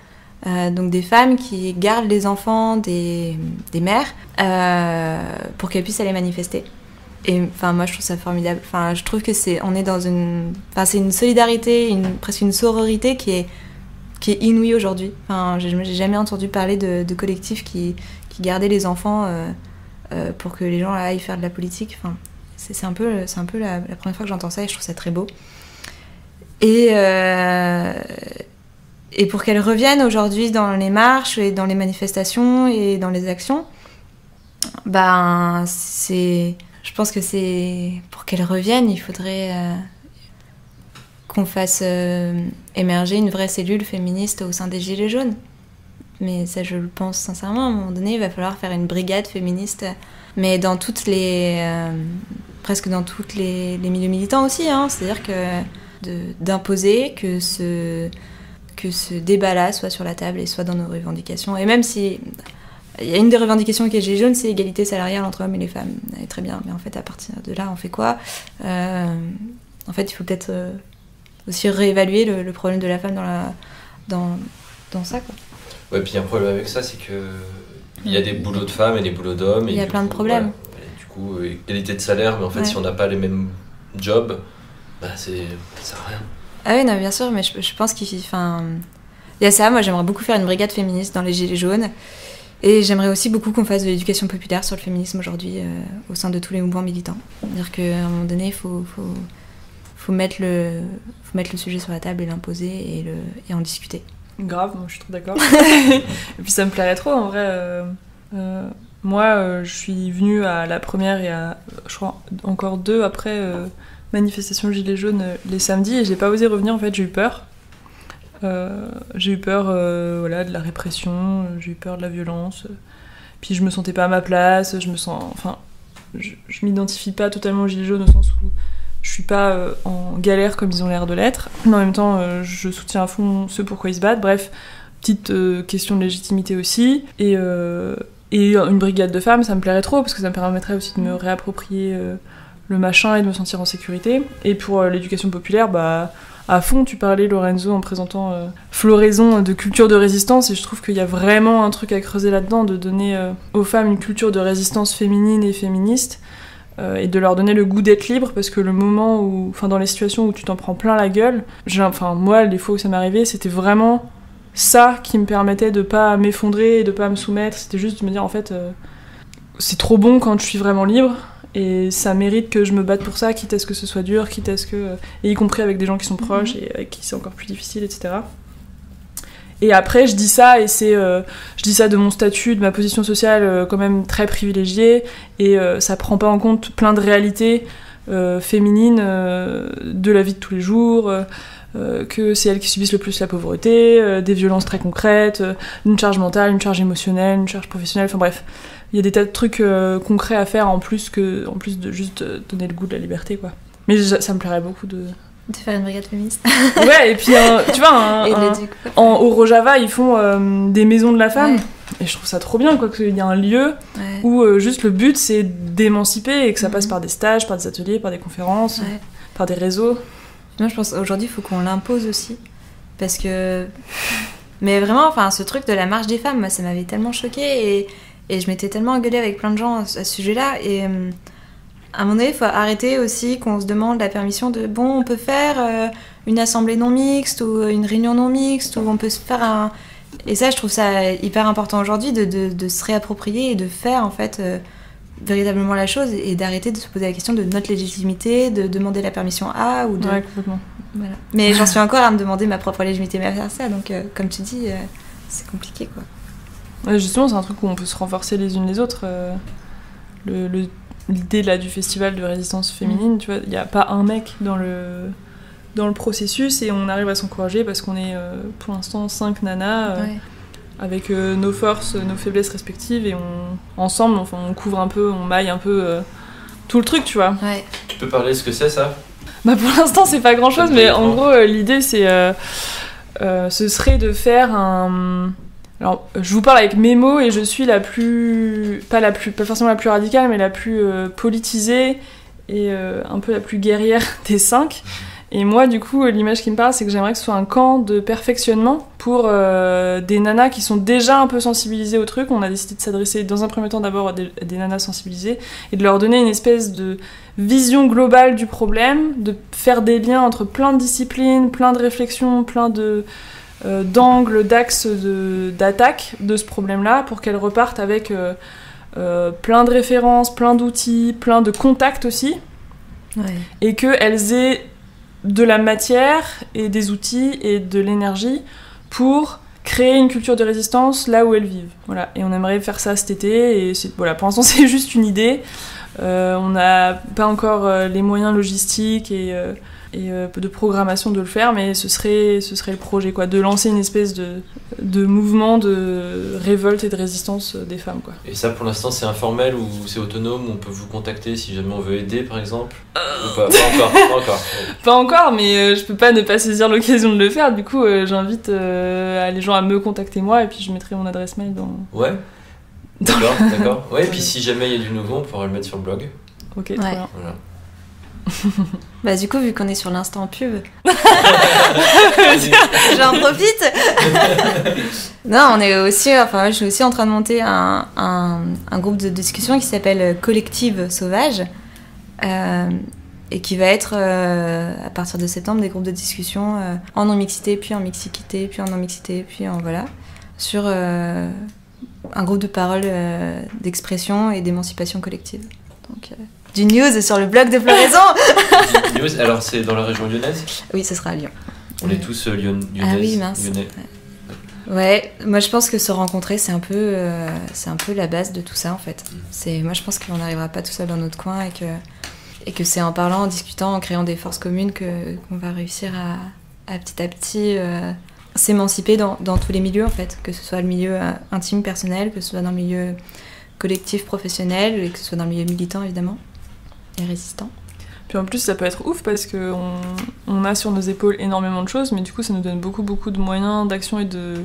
donc des femmes qui gardent les enfants des mères pour qu'elles puissent aller manifester. Et enfin, moi, je trouve ça formidable. Enfin, je trouve que c'est une solidarité, presque une sororité qui est inouïe aujourd'hui. Enfin, j'ai jamais entendu parler de collectifs qui gardaient les enfants pour que les gens aillent faire de la politique. Enfin, c'est un peu la première fois que j'entends ça et je trouve ça très beau. Et pour qu'elles reviennent aujourd'hui dans les marches et dans les manifestations et dans les actions, je pense que pour qu'elles reviennent, il faudrait qu'on fasse émerger une vraie cellule féministe au sein des Gilets jaunes. Mais ça, je le pense sincèrement, à un moment donné, il va falloir faire une brigade féministe, mais dans presque dans tous les milieux militants aussi, hein. C'est-à-dire d'imposer que ce débat-là soit sur la table et soit dans nos revendications. Et même si il y a une des revendications qui est Gilets jaunes, c'est l'égalité salariale entre hommes et les femmes. Très bien, mais en fait, à partir de là, on fait quoi ? En fait, il faut peut-être aussi réévaluer le problème de la femme dans ça, quoi. Ouais, puis il y a un problème avec ça, c'est que il y a des boulots de femmes et des boulots d'hommes. Il y a plein de problèmes. Voilà. Du coup, égalité de salaire, mais en fait, si on n'a pas les mêmes jobs, ça sert à rien. Ah oui, non, bien sûr, mais je pense il y a ça. Moi, j'aimerais beaucoup faire une brigade féministe dans les Gilets jaunes. Et j'aimerais aussi beaucoup qu'on fasse de l'éducation populaire sur le féminisme aujourd'hui au sein de tous les mouvements militants. C'est-à-dire qu'à un moment donné, il faut mettre le sujet sur la table et l'imposer et en discuter. Grave, moi je suis trop d'accord. Et puis ça me plairait trop en vrai. Moi, je suis venue à la première et à, je crois, encore 2 après manifestation Gilets jaunes les samedis et j'ai pas osé revenir en fait, j'ai eu peur. J'ai eu peur de la répression, j'ai eu peur de la violence. Puis je me sentais pas à ma place, je m'identifie pas totalement aux Gilets jaunes au sens où je suis pas en galère comme ils ont l'air de l'être. Mais en même temps, je soutiens à fond ce pourquoi ils se battent. Bref, petite question de légitimité aussi. Et une brigade de femmes, ça me plairait trop parce que ça me permettrait aussi de me réapproprier le machin et de me sentir en sécurité. Et pour l'éducation populaire, à fond, tu parlais, Lorenzo, en présentant floraison de culture de résistance, et je trouve qu'il y a vraiment un truc à creuser là-dedans, de donner aux femmes une culture de résistance féminine et féministe, et de leur donner le goût d'être libre, parce que le moment où, dans les situations où tu t'en prends plein la gueule, moi, les fois où ça m'est arrivé, c'était vraiment ça qui me permettait de pas m'effondrer et de pas me soumettre, c'était juste de me dire, en fait, c'est trop bon quand je suis vraiment libre, et ça mérite que je me batte pour ça, quitte à ce que ce soit dur, quitte à ce que... Et y compris avec des gens qui sont proches et avec qui c'est encore plus difficile, etc. Et après, je dis ça, et je dis ça de mon statut, de ma position sociale quand même très privilégiée, et ça prend pas en compte plein de réalités féminines de la vie de tous les jours, que c'est elles qui subissent le plus la pauvreté, des violences très concrètes, une charge mentale, une charge émotionnelle, une charge professionnelle, enfin bref. Il y a des tas de trucs concrets à faire en plus de juste donner le goût de la liberté, quoi. Mais ça me plairait beaucoup de faire une brigade féministe. Ouais, et puis tu vois, au Rojava, ils font des maisons de la femme, et je trouve ça trop bien, quoi, qu'il y a un lieu où juste le but c'est d'émanciper et que ça passe par des stages, par des ateliers, par des conférences, par des réseaux. Moi, je pense aujourd'hui, il faut qu'on l'impose aussi, parce que... Mais vraiment, ce truc de la marche des femmes, moi, ça m'avait tellement choquée, et je m'étais tellement engueulée avec plein de gens à ce sujet-là, et à un moment donné, il faut arrêter aussi qu'on se demande la permission de « on peut faire une assemblée non mixte ou une réunion non mixte, ou on peut se faire un... » Et ça, je trouve ça hyper important aujourd'hui de se réapproprier et de faire, en fait, véritablement la chose, et d'arrêter de se poser la question de notre légitimité, de demander la permission à, ou de... Ouais, complètement. Voilà. Mais j'en suis encore à me demander ma propre légitimité à faire ça, donc comme tu dis, c'est compliqué, quoi. Ouais, justement, c'est un truc où on peut se renforcer les unes les autres. l'idée là du festival de résistance féminine, tu vois, il n'y a pas un mec dans le processus et on arrive à s'encourager parce qu'on est pour l'instant 5 nanas avec nos forces, nos faiblesses respectives et ensemble on couvre un peu, on maille un peu tout le truc, tu vois. Ouais. Tu peux parler de ce que c'est ça ? Bah pour l'instant c'est pas grand chose, mais en gros l'idée c'est ce serait de faire un... Alors je vous parle avec mes mots et je suis pas forcément la plus radicale, mais la plus politisée et un peu la plus guerrière des 5. Et moi du coup l'image qui me parle c'est que j'aimerais que ce soit un camp de perfectionnement pour des nanas qui sont déjà un peu sensibilisées au truc. On a décidé de s'adresser dans un premier temps d'abord à des nanas sensibilisées et de leur donner une espèce de vision globale du problème, de faire des liens entre plein de disciplines, plein de réflexions, plein d'angles, d'axes d'attaque de ce problème-là pour qu'elles repartent avec plein de références, plein d'outils, plein de contacts aussi, et qu'elles aient de la matière et des outils et de l'énergie pour créer une culture de résistance là où elles vivent. Voilà. Et on aimerait faire ça cet été, et voilà, pour l'instant c'est juste une idée. On n'a pas encore les moyens logistiques et de programmation de le faire, mais ce serait le projet, quoi, de lancer une espèce de mouvement de révolte et de résistance des femmes, quoi. Et ça, pour l'instant, c'est informel ou c'est autonome, on peut vous contacter si jamais on veut aider, par exemple ou pas encore. Pas encore, mais je peux pas ne pas saisir l'occasion de le faire. Du coup, j'invite les gens à me contacter moi, et puis je mettrai mon adresse mail dans... Ouais. D'accord. Ouais, et puis si jamais il y a du nouveau, on pourra le mettre sur le blog. Ok, très bien. Voilà. Bah du coup, vu qu'on est sur l'instant pub, j'en profite. Non, je suis aussi en train de monter un groupe de discussion qui s'appelle Collective Sauvage, et qui va être à partir de septembre des groupes de discussion en non-mixité, puis en mixité, puis en non-mixité, puis en voilà, sur un groupe de parole, d'expression et d'émancipation collective. Donc du news sur le blog de Floraison. Du news, alors c'est dans la région lyonnaise ? Oui, ce sera à Lyon. On est tous lyonnaises. Ah oui, mince. Lyonnais. Ouais, moi je pense que se rencontrer c'est un peu la base de tout ça en fait. Moi je pense qu'on n'arrivera pas tout seul dans notre coin et que c'est en parlant, en discutant, en créant des forces communes qu'on va réussir à petit s'émanciper dans tous les milieux en fait, que ce soit le milieu intime, personnel, que ce soit dans le milieu collectif, professionnel, et que ce soit dans le milieu militant évidemment et résistant. Puis en plus ça peut être ouf parce qu'on a sur nos épaules énormément de choses, mais du coup ça nous donne beaucoup de moyens d'action et de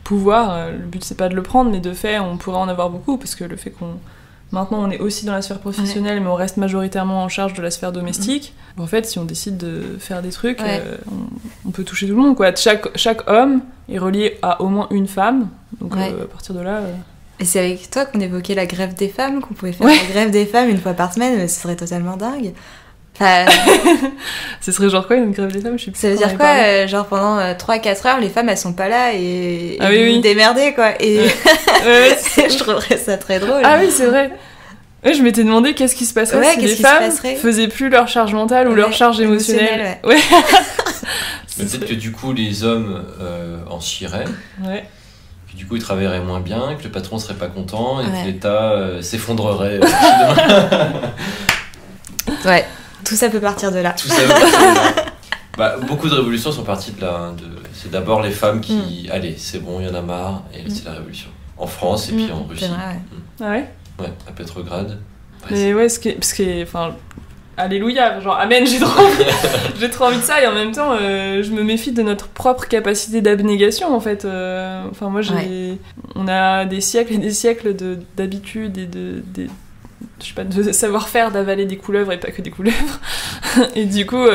pouvoir. Le but c'est pas de le prendre, mais de fait on pourrait en avoir beaucoup, parce que le fait maintenant on est aussi dans la sphère professionnelle, mais on reste majoritairement en charge de la sphère domestique. En fait si on décide de faire des trucs, on peut toucher tout le monde, quoi. Chaque homme est relié à au moins une femme, donc à partir de là... Et c'est avec toi qu'on évoquait la grève des femmes, qu'on pouvait faire la grève des femmes une fois par semaine, mais ce serait totalement dingue. Enfin, ce serait genre quoi une grève des femmes, je sais plus. Ça veut dire quoi genre pendant 3-4 heures, les femmes elles sont pas là et oui. démerder quoi. Et je trouverais ça très drôle. Ah oui, c'est vrai. Ouais, je m'étais demandé qu'est-ce qui se passerait si les femmes faisaient plus leur charge mentale ou leur charge émotionnelle. Ouais. Mais peut-être que du coup les hommes en chieraient. Ouais. Du coup, ils travailleraient moins bien, que le patron serait pas content et que l'État s'effondrerait. Ouais, tout ça peut partir de là. Tout ça peut partir de là. Bah, beaucoup de révolutions sont parties de là. C'est d'abord les femmes qui... Allez, c'est bon, il y en a marre, et c'est la révolution. En France et puis en Russie. Vrai, Ah ouais ? Ouais, à Petrograd. Mais ouais, enfin... Alléluia, genre amen, j'ai trop envie de ça, et en même temps je me méfie de notre propre capacité d'abnégation en fait. Enfin moi on a des siècles et des siècles d'habitudes et je sais pas, de savoir-faire d'avaler des couleuvres et pas que des couleuvres. Et du coup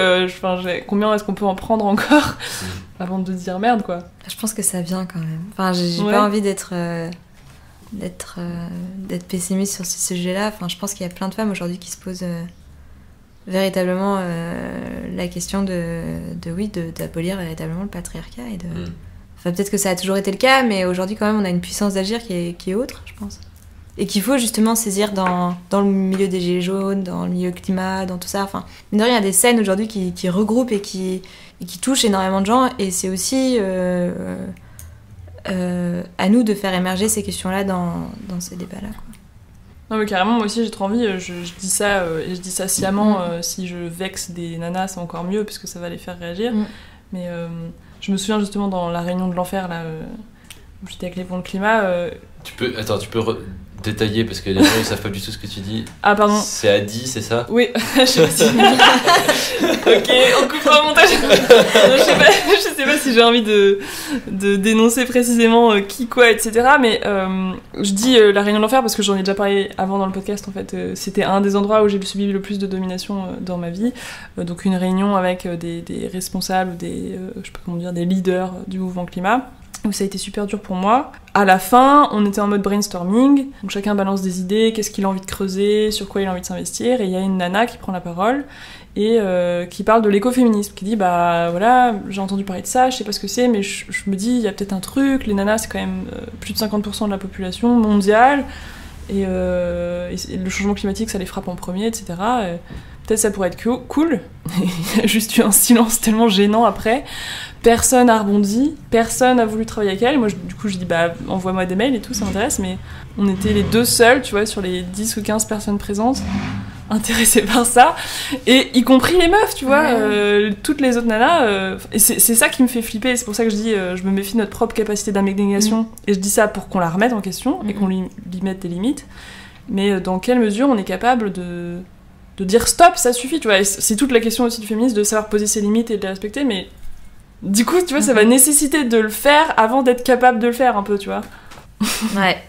combien est-ce qu'on peut en prendre encore avant de dire merde, quoi. Je pense que ça vient quand même. Enfin j'ai pas envie d'être pessimiste sur ce sujet-là. Enfin je pense qu'il y a plein de femmes aujourd'hui qui se posent véritablement la question d'abolir véritablement le patriarcat et enfin peut-être que ça a toujours été le cas, mais aujourd'hui quand même on a une puissance d'agir qui est autre, je pense, et qu'il faut justement saisir dans le milieu des gilets jaunes, dans le milieu climat, dans tout ça. Enfin mine de rien, il y a des scènes aujourd'hui qui regroupent et qui touchent énormément de gens, et c'est aussi à nous de faire émerger ces questions-là dans ces débats-là, quoi. Non mais carrément, moi aussi j'ai trop envie, je dis ça et je dis ça sciemment, si je vexe des nanas c'est encore mieux parce que ça va les faire réagir. Mais je me souviens justement dans la réunion de l'enfer là, où j'étais avec les ponts de climat. Tu peux détailler parce que les gens ils savent pas du tout ce que tu dis. Ah pardon. C'est Adi, c'est ça? Oui, je sais pas si... Ok, on coupera au montage. Je sais pas si j'ai envie de dénoncer précisément qui, quoi, etc. Mais je dis la réunion de l'enfer parce que j'en ai déjà parlé avant dans le podcast en fait. C'était un des endroits où j'ai subi le plus de domination dans ma vie. Donc une réunion avec des responsables, je sais pas comment dire, des leaders du mouvement climat. Où ça a été super dur pour moi. À la fin, on était en mode brainstorming, donc chacun balance des idées, qu'est-ce qu'il a envie de creuser, sur quoi il a envie de s'investir, et il y a une nana qui prend la parole et qui parle de l'écoféminisme, qui dit bah voilà, j'ai entendu parler de ça, je sais pas ce que c'est, mais je me dis il y a peut-être un truc, les nanas c'est quand même plus de 50% de la population mondiale, et le changement climatique ça les frappe en premier, etc. Peut-être ça pourrait être cool. Il y a juste eu un silence tellement gênant après. Personne a rebondi, personne a voulu travailler avec elle. Moi, du coup, je dis, bah, envoie-moi des mails et tout, ça m'intéresse. Mais on était les deux seuls, tu vois, sur les 10 ou 15 personnes présentes, intéressées par ça. Et y compris les meufs, tu vois, toutes les autres nanas. Et c'est ça qui me fait flipper. C'est pour ça que je dis, je me méfie de notre propre capacité d'abnégation. Et je dis ça pour qu'on la remette en question et qu'on lui mette des limites. Mais dans quelle mesure on est capable de dire stop, ça suffit, tu vois. Et c'est toute la question aussi du féminisme, de savoir poser ses limites et de les respecter, mais du coup, tu vois, ça va nécessiter de le faire avant d'être capable de le faire, un peu, tu vois. Ouais.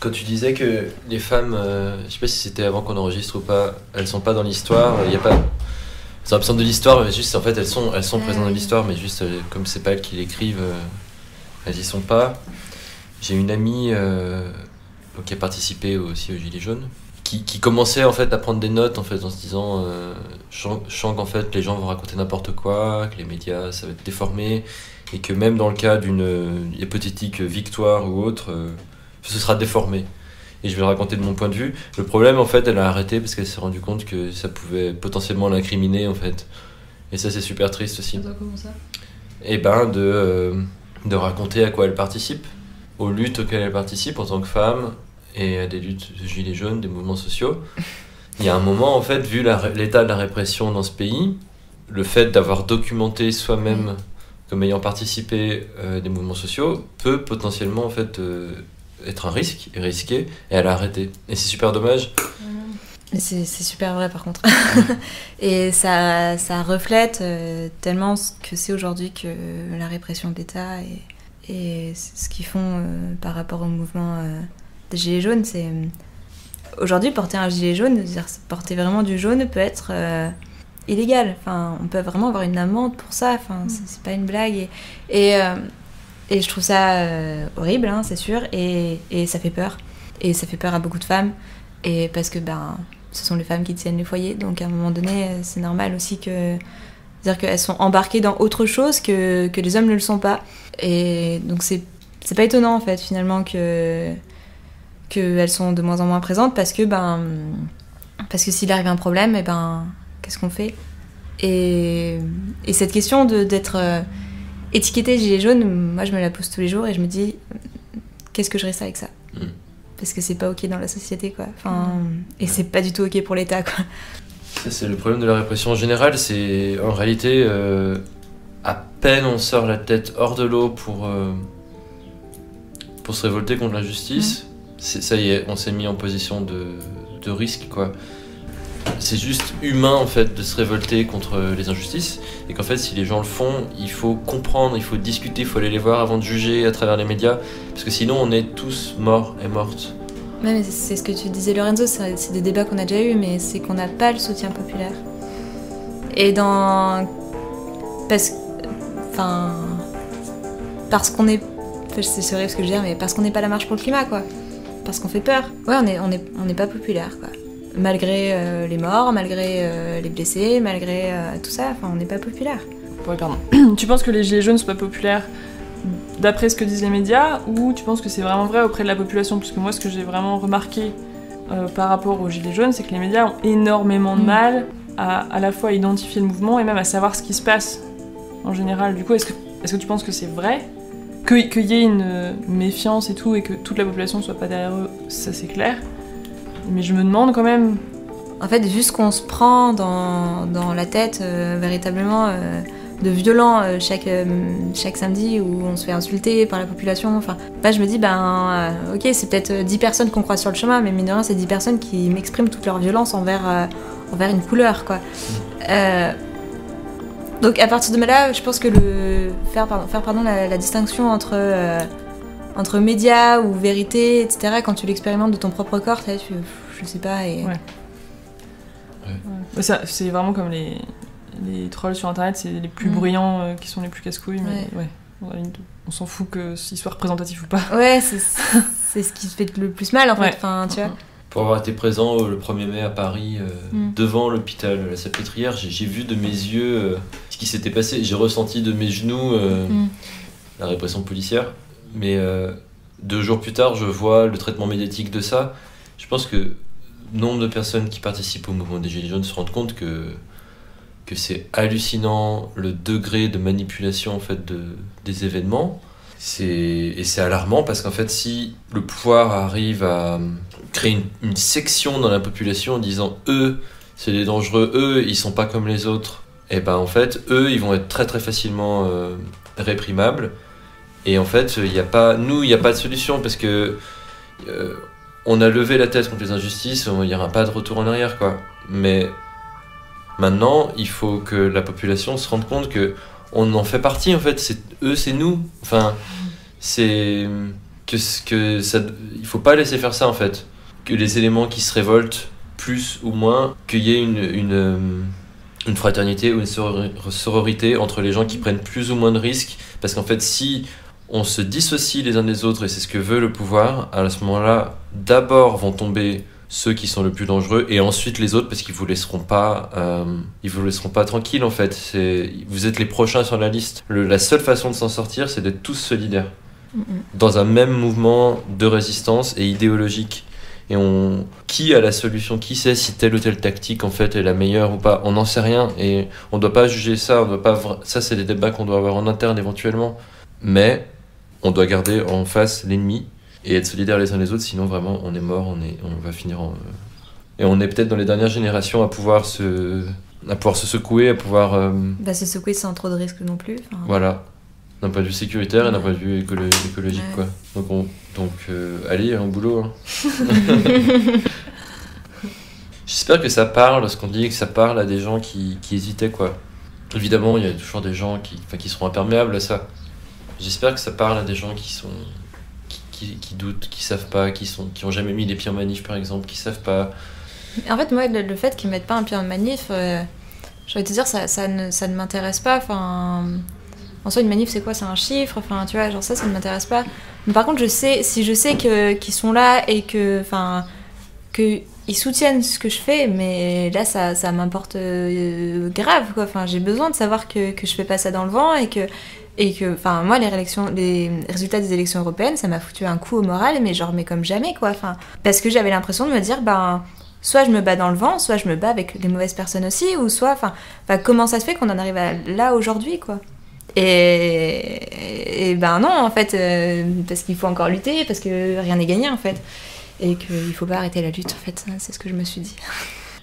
Quand tu disais que les femmes, je sais pas si c'était avant qu'on enregistre ou pas, elles sont pas dans l'histoire, il y a pas... C'est absent de l'histoire, mais juste, en fait, elles sont présentes dans l'histoire, mais juste, comme c'est pas elles qui l'écrivent, elles y sont pas. J'ai une amie qui a participé aussi aux Gilets jaunes, qui commençait en fait à prendre des notes en fait en se disant je sens qu'en fait les gens vont raconter n'importe quoi, que les médias ça va être déformé et que même dans le cas d'une hypothétique victoire ou autre ce sera déformé et je vais le raconter de mon point de vue. Le problème en fait elle a arrêté parce qu'elle s'est rendue compte que ça pouvait potentiellement l'incriminer en fait et ça c'est super triste aussi. Comment ça? Et ben de raconter à quoi elle participe, aux luttes auxquelles elle participe en tant que femme et à des luttes de gilets jaunes, des mouvements sociaux. Il y a un moment, en fait, vu l'état de la répression dans ce pays, le fait d'avoir documenté soi-même comme ayant participé des mouvements sociaux peut potentiellement, en fait, être un risque et risqué, et elle a arrêté. Et c'est super dommage. C'est super vrai, par contre. Et ça reflète tellement ce que c'est aujourd'hui que la répression de l'État et ce qu'ils font par rapport au mouvement... des gilets jaunes, c'est... Aujourd'hui, porter un gilet jaune, c'est-à-dire porter vraiment du jaune peut être illégal. Enfin, on peut vraiment avoir une amende pour ça. Enfin, c'est pas une blague. Et je trouve ça horrible, hein, c'est sûr. Et ça fait peur. Et ça fait peur à beaucoup de femmes. Et parce que ce sont les femmes qui tiennent les foyers. Donc à un moment donné, c'est normal aussi que... C'est-à-dire qu'elles sont embarquées dans autre chose que les hommes ne le sont pas. Et donc c'est pas étonnant, en fait, finalement, qu'elles sont de moins en moins présentes parce que s'il arrive un problème, qu'est-ce qu'on fait ? Et cette question d'être étiquetée gilet jaune, moi je me la pose tous les jours et je me dis qu'est-ce que je reste avec ça ? Parce que c'est pas ok dans la société, quoi. Et c'est pas du tout ok pour l'État, quoi. Ça, c'est le problème de la répression en général, c'est en réalité à peine on sort la tête hors de l'eau pour se révolter contre la justice. Ça y est, on s'est mis en position de risque, quoi. C'est juste humain, en fait, de se révolter contre les injustices. Et qu'en fait, si les gens le font, il faut comprendre, il faut discuter, il faut aller les voir avant de juger à travers les médias. Parce que sinon, on est tous morts et mortes. Ouais, mais c'est ce que tu disais, Lorenzo, c'est des débats qu'on a déjà eus, mais c'est qu'on n'a pas le soutien populaire. Et parce qu'on est... c'est horrible ce que je veux dire, mais parce qu'on n'est pas la marche pour le climat, quoi. Parce qu'on fait peur. Ouais, on n'est pas populaire, quoi. Malgré les morts, malgré les blessés, malgré tout ça, on n'est pas populaire. Ouais, pardon. Tu penses que les gilets jaunes sont pas populaires d'après ce que disent les médias, ou tu penses que c'est vraiment vrai auprès de la population ? Parce que moi, ce que j'ai vraiment remarqué par rapport aux gilets jaunes, c'est que les médias ont énormément de mal à la fois identifier le mouvement et même à savoir ce qui se passe en général. Du coup, est-ce que tu penses que c'est vrai qu'il y ait une méfiance et tout, et que toute la population soit pas derrière eux, ça c'est clair. Mais je me demande quand même... En fait, vu ce qu'on se prend dans la tête, véritablement, de violent chaque samedi, où on se fait insulter par la population, enfin, je me dis, ok, c'est peut-être 10 personnes qu'on croise sur le chemin, mais mine de rien, c'est 10 personnes qui m'expriment toute leur violence envers une couleur, quoi. Donc à partir de là, je pense que faire la distinction entre médias ou vérité, etc., quand tu l'expérimentes de ton propre corps, je sais pas. Et... Ouais. Ça, c'est vraiment comme les trolls sur internet, c'est les plus bruyants qui sont les plus casse-couilles, mais on s'en fout qu'ils soient représentatifs ou pas. Ouais, c'est ce qui se fait le plus mal en fait, enfin, tu vois. Pour avoir été présent le 1er mai à Paris, devant l'hôpital La Salpêtrière, j'ai vu de mes yeux ce qui s'était passé. J'ai ressenti de mes genoux la répression policière. Mais 2 jours plus tard, je vois le traitement médiatique de ça. Je pense que nombre de personnes qui participent au mouvement des Gilets jaunes se rendent compte que c'est hallucinant le degré de manipulation en fait, des événements. Et c'est alarmant parce qu'en fait, si le pouvoir arrive à créer une section dans la population en disant eux, c'est des dangereux, eux, ils sont pas comme les autres, et en fait, eux, ils vont être très très facilement réprimables. Et en fait, il n'y a pas de solution parce que on a levé la tête contre les injustices, il n'y aura pas de retour en arrière, quoi. Mais maintenant, il faut que la population se rende compte que on en fait partie en fait, c'est nous. Enfin, il faut pas laisser faire ça en fait. Que les éléments qui se révoltent plus ou moins, qu'il y ait une fraternité ou une sororité entre les gens qui prennent plus ou moins de risques, parce qu'en fait si on se dissocie les uns des autres et c'est ce que veut le pouvoir, à ce moment-là, d'abord vont tomber ceux qui sont le plus dangereux et ensuite les autres parce qu'ils vous laisseront pas tranquilles en fait. Vous êtes les prochains sur la liste. La seule façon de s'en sortir, c'est d'être tous solidaires dans un même mouvement de résistance et idéologique. Et qui a la solution, qui sait si telle ou telle tactique en fait est la meilleure ou pas, on n'en sait rien et on doit pas juger ça, ça c'est des débats qu'on doit avoir en interne éventuellement, mais on doit garder en face l'ennemi et être solidaires les uns les autres, sinon vraiment on est mort, on va finir et on est peut-être dans les dernières générations à pouvoir se secouer, à pouvoir se secouer sans trop de risques non plus. Voilà, d'un point de vue sécuritaire et d'un point de vue écologique, quoi. Donc allez, au boulot. J'espère que ça parle, ce qu'on dit, que ça parle à des gens qui hésitaient, quoi. Évidemment, il y a toujours des gens qui seront imperméables à ça. J'espère que ça parle à des gens qui doutent, qui savent pas, qui ont jamais mis les pieds en manif, par exemple, qui savent pas. En fait, moi, le fait qu'ils mettent pas un pied en manif, j'ai envie de te dire, ça ne m'intéresse pas. Enfin, en soi, une manif, c'est quoi ? C'est un chiffre. Enfin, tu vois, genre ça ne m'intéresse pas. Mais par contre, si je sais qu'ils sont là et que ils soutiennent ce que je fais, mais là, ça m'importe grave, quoi. Enfin, j'ai besoin de savoir que je fais pas ça dans le vent et que enfin, moi, les résultats des élections européennes, ça m'a foutu un coup au moral, mais genre, mais comme jamais, quoi. Enfin, parce que j'avais l'impression de me dire, soit je me bats dans le vent, soit je me bats avec les mauvaises personnes aussi, ou soit, enfin, comment ça se fait qu'on en arrive là aujourd'hui, quoi. Et non, en fait, parce qu'il faut encore lutter, parce que rien n'est gagné, en fait. Et qu'il faut pas arrêter la lutte, en fait, c'est ce que je me suis dit.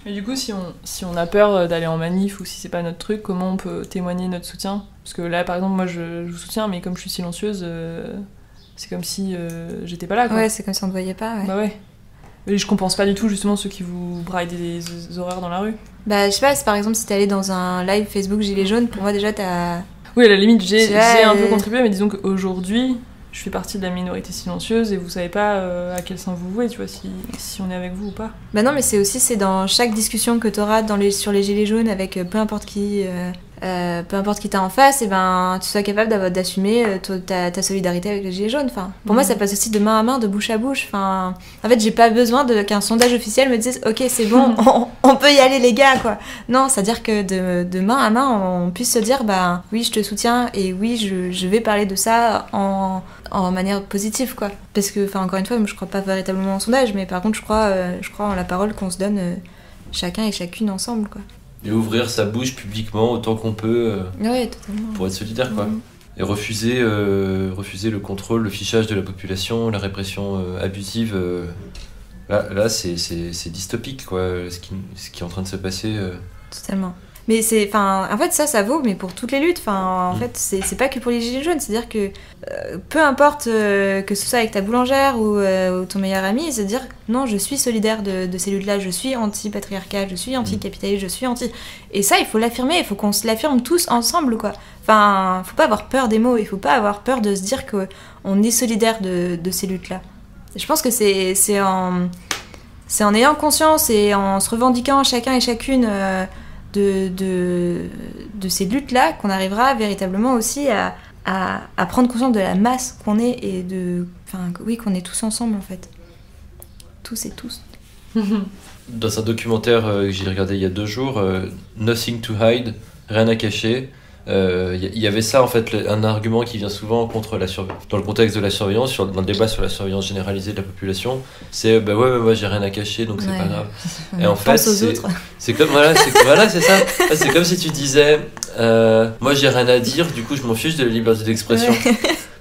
Mais du coup, si on a peur d'aller en manif ou si c'est pas notre truc, comment on peut témoigner notre soutien ? Parce que là, par exemple, moi je vous soutiens, mais comme je suis silencieuse, c'est comme si j'étais pas là, quoi. Ouais, c'est comme si on ne voyait pas, ouais. Bah ouais. Mais je compense pas du tout, justement, ceux qui vous braillent des horreurs dans la rue. Je sais pas, par exemple, si t'es allé dans un live Facebook Gilets jaunes, pour moi déjà t'as... Oui, à la limite, j'ai un peu contribué, mais disons qu'aujourd'hui, je fais partie de la minorité silencieuse et vous savez pas à quel sein vous vouez, tu vois, si on est avec vous ou pas. Non, mais c'est dans chaque discussion que t'auras sur les Gilets jaunes avec peu importe qui t'as en face, et tu sois capable d'assumer ta solidarité avec les Gilets jaunes. Enfin, pour moi, ça passe aussi de main à main, de bouche à bouche. Enfin, en fait, j'ai pas besoin qu'un sondage officiel me dise « Ok, c'est bon, on peut y aller, les gars, quoi ». Non, c'est-à-dire que de main à main, on puisse se dire « Oui, je te soutiens et oui, je vais parler de ça en manière positive, quoi ». Parce que, encore une fois, moi, je crois pas véritablement en sondage, mais par contre, je crois en la parole qu'on se donne chacun et chacune ensemble, quoi. Et ouvrir sa bouche publiquement autant qu'on peut ouais, totalement. Pour être solidaire, quoi. Et refuser le contrôle, le fichage de la population, la répression abusive, là c'est dystopique, quoi, ce qui est en train de se passer. Totalement. Mais en fait, ça vaut, mais pour toutes les luttes. En fait, c'est pas que pour les gilets jaunes. C'est-à-dire que peu importe que ce soit avec ta boulangère ou ton meilleur ami, c'est de dire non, je suis solidaire de ces luttes-là, je suis anti-patriarcal, je suis anti-capitaliste, je suis anti. Et ça, il faut l'affirmer, il faut qu'on se l'affirme tous ensemble, quoi. Enfin, faut pas avoir peur des mots, il faut pas avoir peur de se dire qu'on est solidaire de ces luttes-là. Et je pense que c'est en ayant conscience et en se revendiquant chacun et chacune. De ces luttes-là qu'on arrivera véritablement aussi à prendre conscience de la masse qu'on est et qu'on est tous ensemble en fait. Tous et tous. Dans un documentaire que j'ai regardé il y a 2 jours, Nothing to Hide, rien à cacher, il y avait ça en fait, un argument qui vient souvent contre dans le contexte de la surveillance, dans le débat sur la surveillance généralisée de la population, c'est moi j'ai rien à cacher donc c'est pas grave. Et en fait c'est comme c'est ça. C'est comme si tu disais moi j'ai rien à dire, du coup je m'en fiche de la liberté d'expression.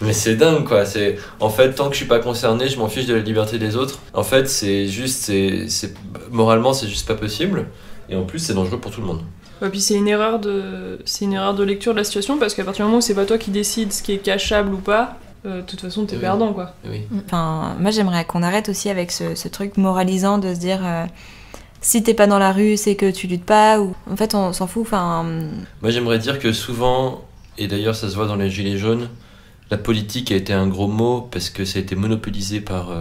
Mais c'est dingue quoi, en fait tant que je suis pas concerné, je m'en fiche de la liberté des autres. En fait moralement c'est juste pas possible et en plus c'est dangereux pour tout le monde. Ouais, puis c'est une erreur de lecture de la situation parce qu'à partir du moment où c'est pas toi qui décides ce qui est cachable ou pas, de toute façon t'es perdant quoi. Oui. Enfin, moi j'aimerais qu'on arrête aussi avec ce truc moralisant de se dire si t'es pas dans la rue c'est que tu luttes pas ou en fait on s'en fout. Moi j'aimerais dire que souvent, et d'ailleurs ça se voit dans les gilets jaunes, la politique a été un gros mot parce que ça a été monopolisé par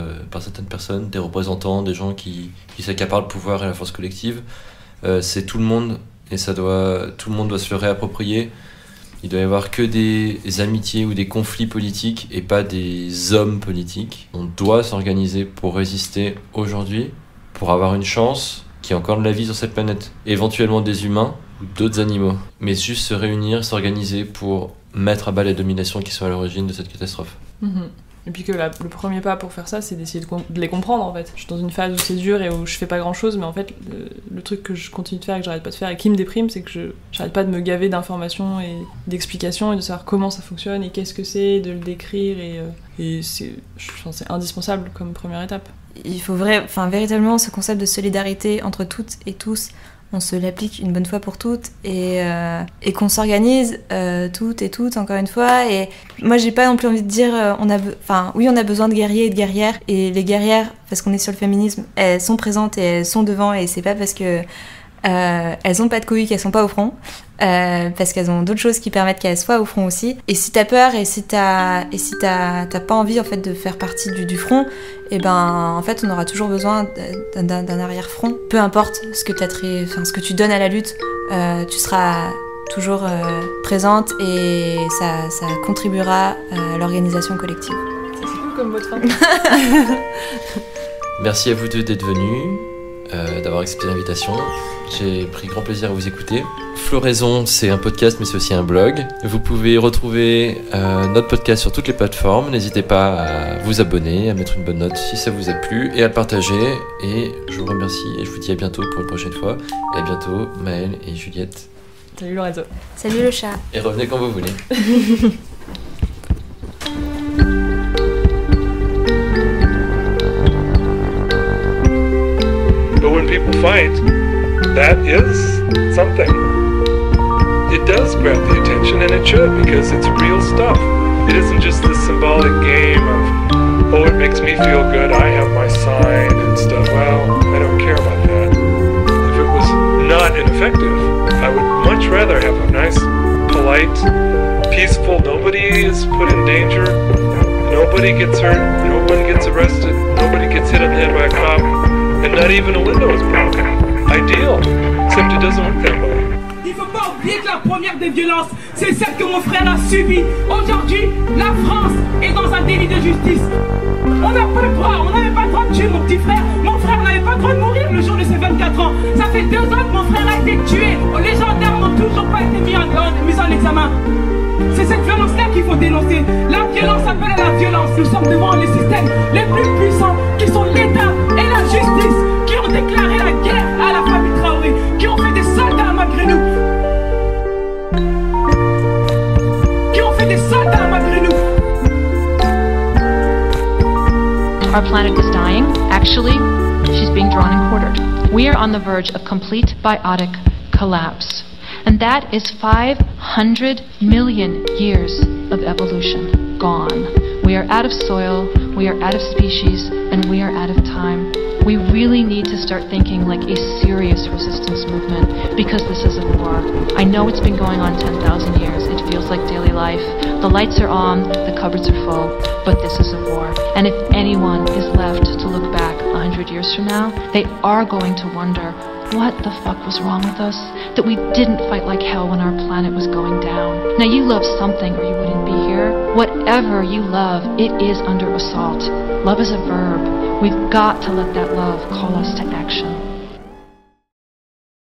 certaines personnes, des représentants, des gens qui s'accaparent le pouvoir et la force collective. C'est tout le monde. Et tout le monde doit se le réapproprier. Il doit y avoir que des amitiés ou des conflits politiques et pas des hommes politiques. On doit s'organiser pour résister aujourd'hui, pour avoir une chance qu'il y ait encore de la vie sur cette planète. Éventuellement des humains ou d'autres animaux. Mais juste se réunir, s'organiser pour mettre à bas les dominations qui sont à l'origine de cette catastrophe. Et puis que le premier pas pour faire ça, c'est d'essayer de les comprendre en fait. Je suis dans une phase où c'est dur et où je fais pas grand chose, mais en fait, le truc que je continue de faire et que j'arrête pas de faire et qui me déprime, c'est que j'arrête pas de me gaver d'informations et d'explications et de savoir comment ça fonctionne et qu'est-ce que c'est, de le décrire et c'est indispensable comme première étape. Il faut véritablement ce concept de solidarité entre toutes et tous. On se l'applique une bonne fois pour toutes et qu'on s'organise toutes et toutes encore une fois. Et moi j'ai pas non plus envie de dire on a besoin de guerriers et de guerrières, et les guerrières, parce qu'on est sur le féminisme, elles sont présentes et elles sont devant, et c'est pas parce que elles ont pas de couilles qu'elles sont pas au front, parce qu'elles ont d'autres choses qui permettent qu'elles soient au front aussi. Et si t'as peur et si t'as pas envie en fait de faire partie du front, et en fait on aura toujours besoin d'un arrière-front. Peu importe ce que tu donnes à la lutte, tu seras toujours présente et ça contribuera à l'organisation collective. C'est cool comme mot de fin. Merci à vous deux d'être venus, d'avoir accepté l'invitation. J'ai pris grand plaisir à vous écouter. Floraison, c'est un podcast, mais c'est aussi un blog. Vous pouvez retrouver notre podcast sur toutes les plateformes. N'hésitez pas à vous abonner, à mettre une bonne note si ça vous a plu et à le partager. Et je vous remercie et je vous dis à bientôt pour une prochaine fois. Et à bientôt, Maëlle et Juliette. Salut Lorenzo. Salut le chat. Et revenez quand vous voulez. But when people fight, that is something. It does grab the attention, and it should, because it's real stuff. It isn't just this symbolic game of, oh, it makes me feel good, I have my sign and stuff. Well, I don't care about that. If it was not ineffective, I would much rather have a nice, polite, peaceful, nobody is put in danger, nobody gets hurt, no one gets arrested, nobody gets hit on the head by a cop, and not even a window is broken. Ideal, except it doesn't work that way. Il faut pas oublier que la première des violences, c'est celle que mon frère a subie. Aujourd'hui, la France est dans un délit de justice. On n'a pas le droit, on n'avait pas le droit de tuer mon petit frère. Mon frère n'avait pas le droit de mourir le jour de ses 24 ans. Ça fait 2 ans que mon frère a été tué. Les gendarmes n'ont toujours pas été mis en examen. C'est cette violence-là qu'il faut dénoncer. La violence appelle à la violence. Nous sommes devant les systèmes les plus puissants qui sont l'État et la justice, qui ont déclaré la guerre à la famille Traoré, qui ont fait des soldats malgré nous, qui ont fait des soldats our planet is dying. Actually, she's being drawn and quartered. We are on the verge of complete biotic collapse. And that is 500 million years of evolution gone. We are out of soil, we are out of species, and we are out of time. We really need to start thinking like a serious resistance movement, because this is a war. I know it's been going on 10,000 years. It feels like daily life. The lights are on, the cupboards are full, but this is a war. And if anyone is left to look back 100 years from now, they are going to wonder, what the fuck was wrong with us? That we didn't fight like hell when our planet was going down. Now you love something or you wouldn't be here. Whatever you love, it is under assault. Love is a verb. We've got to let that love call us to action.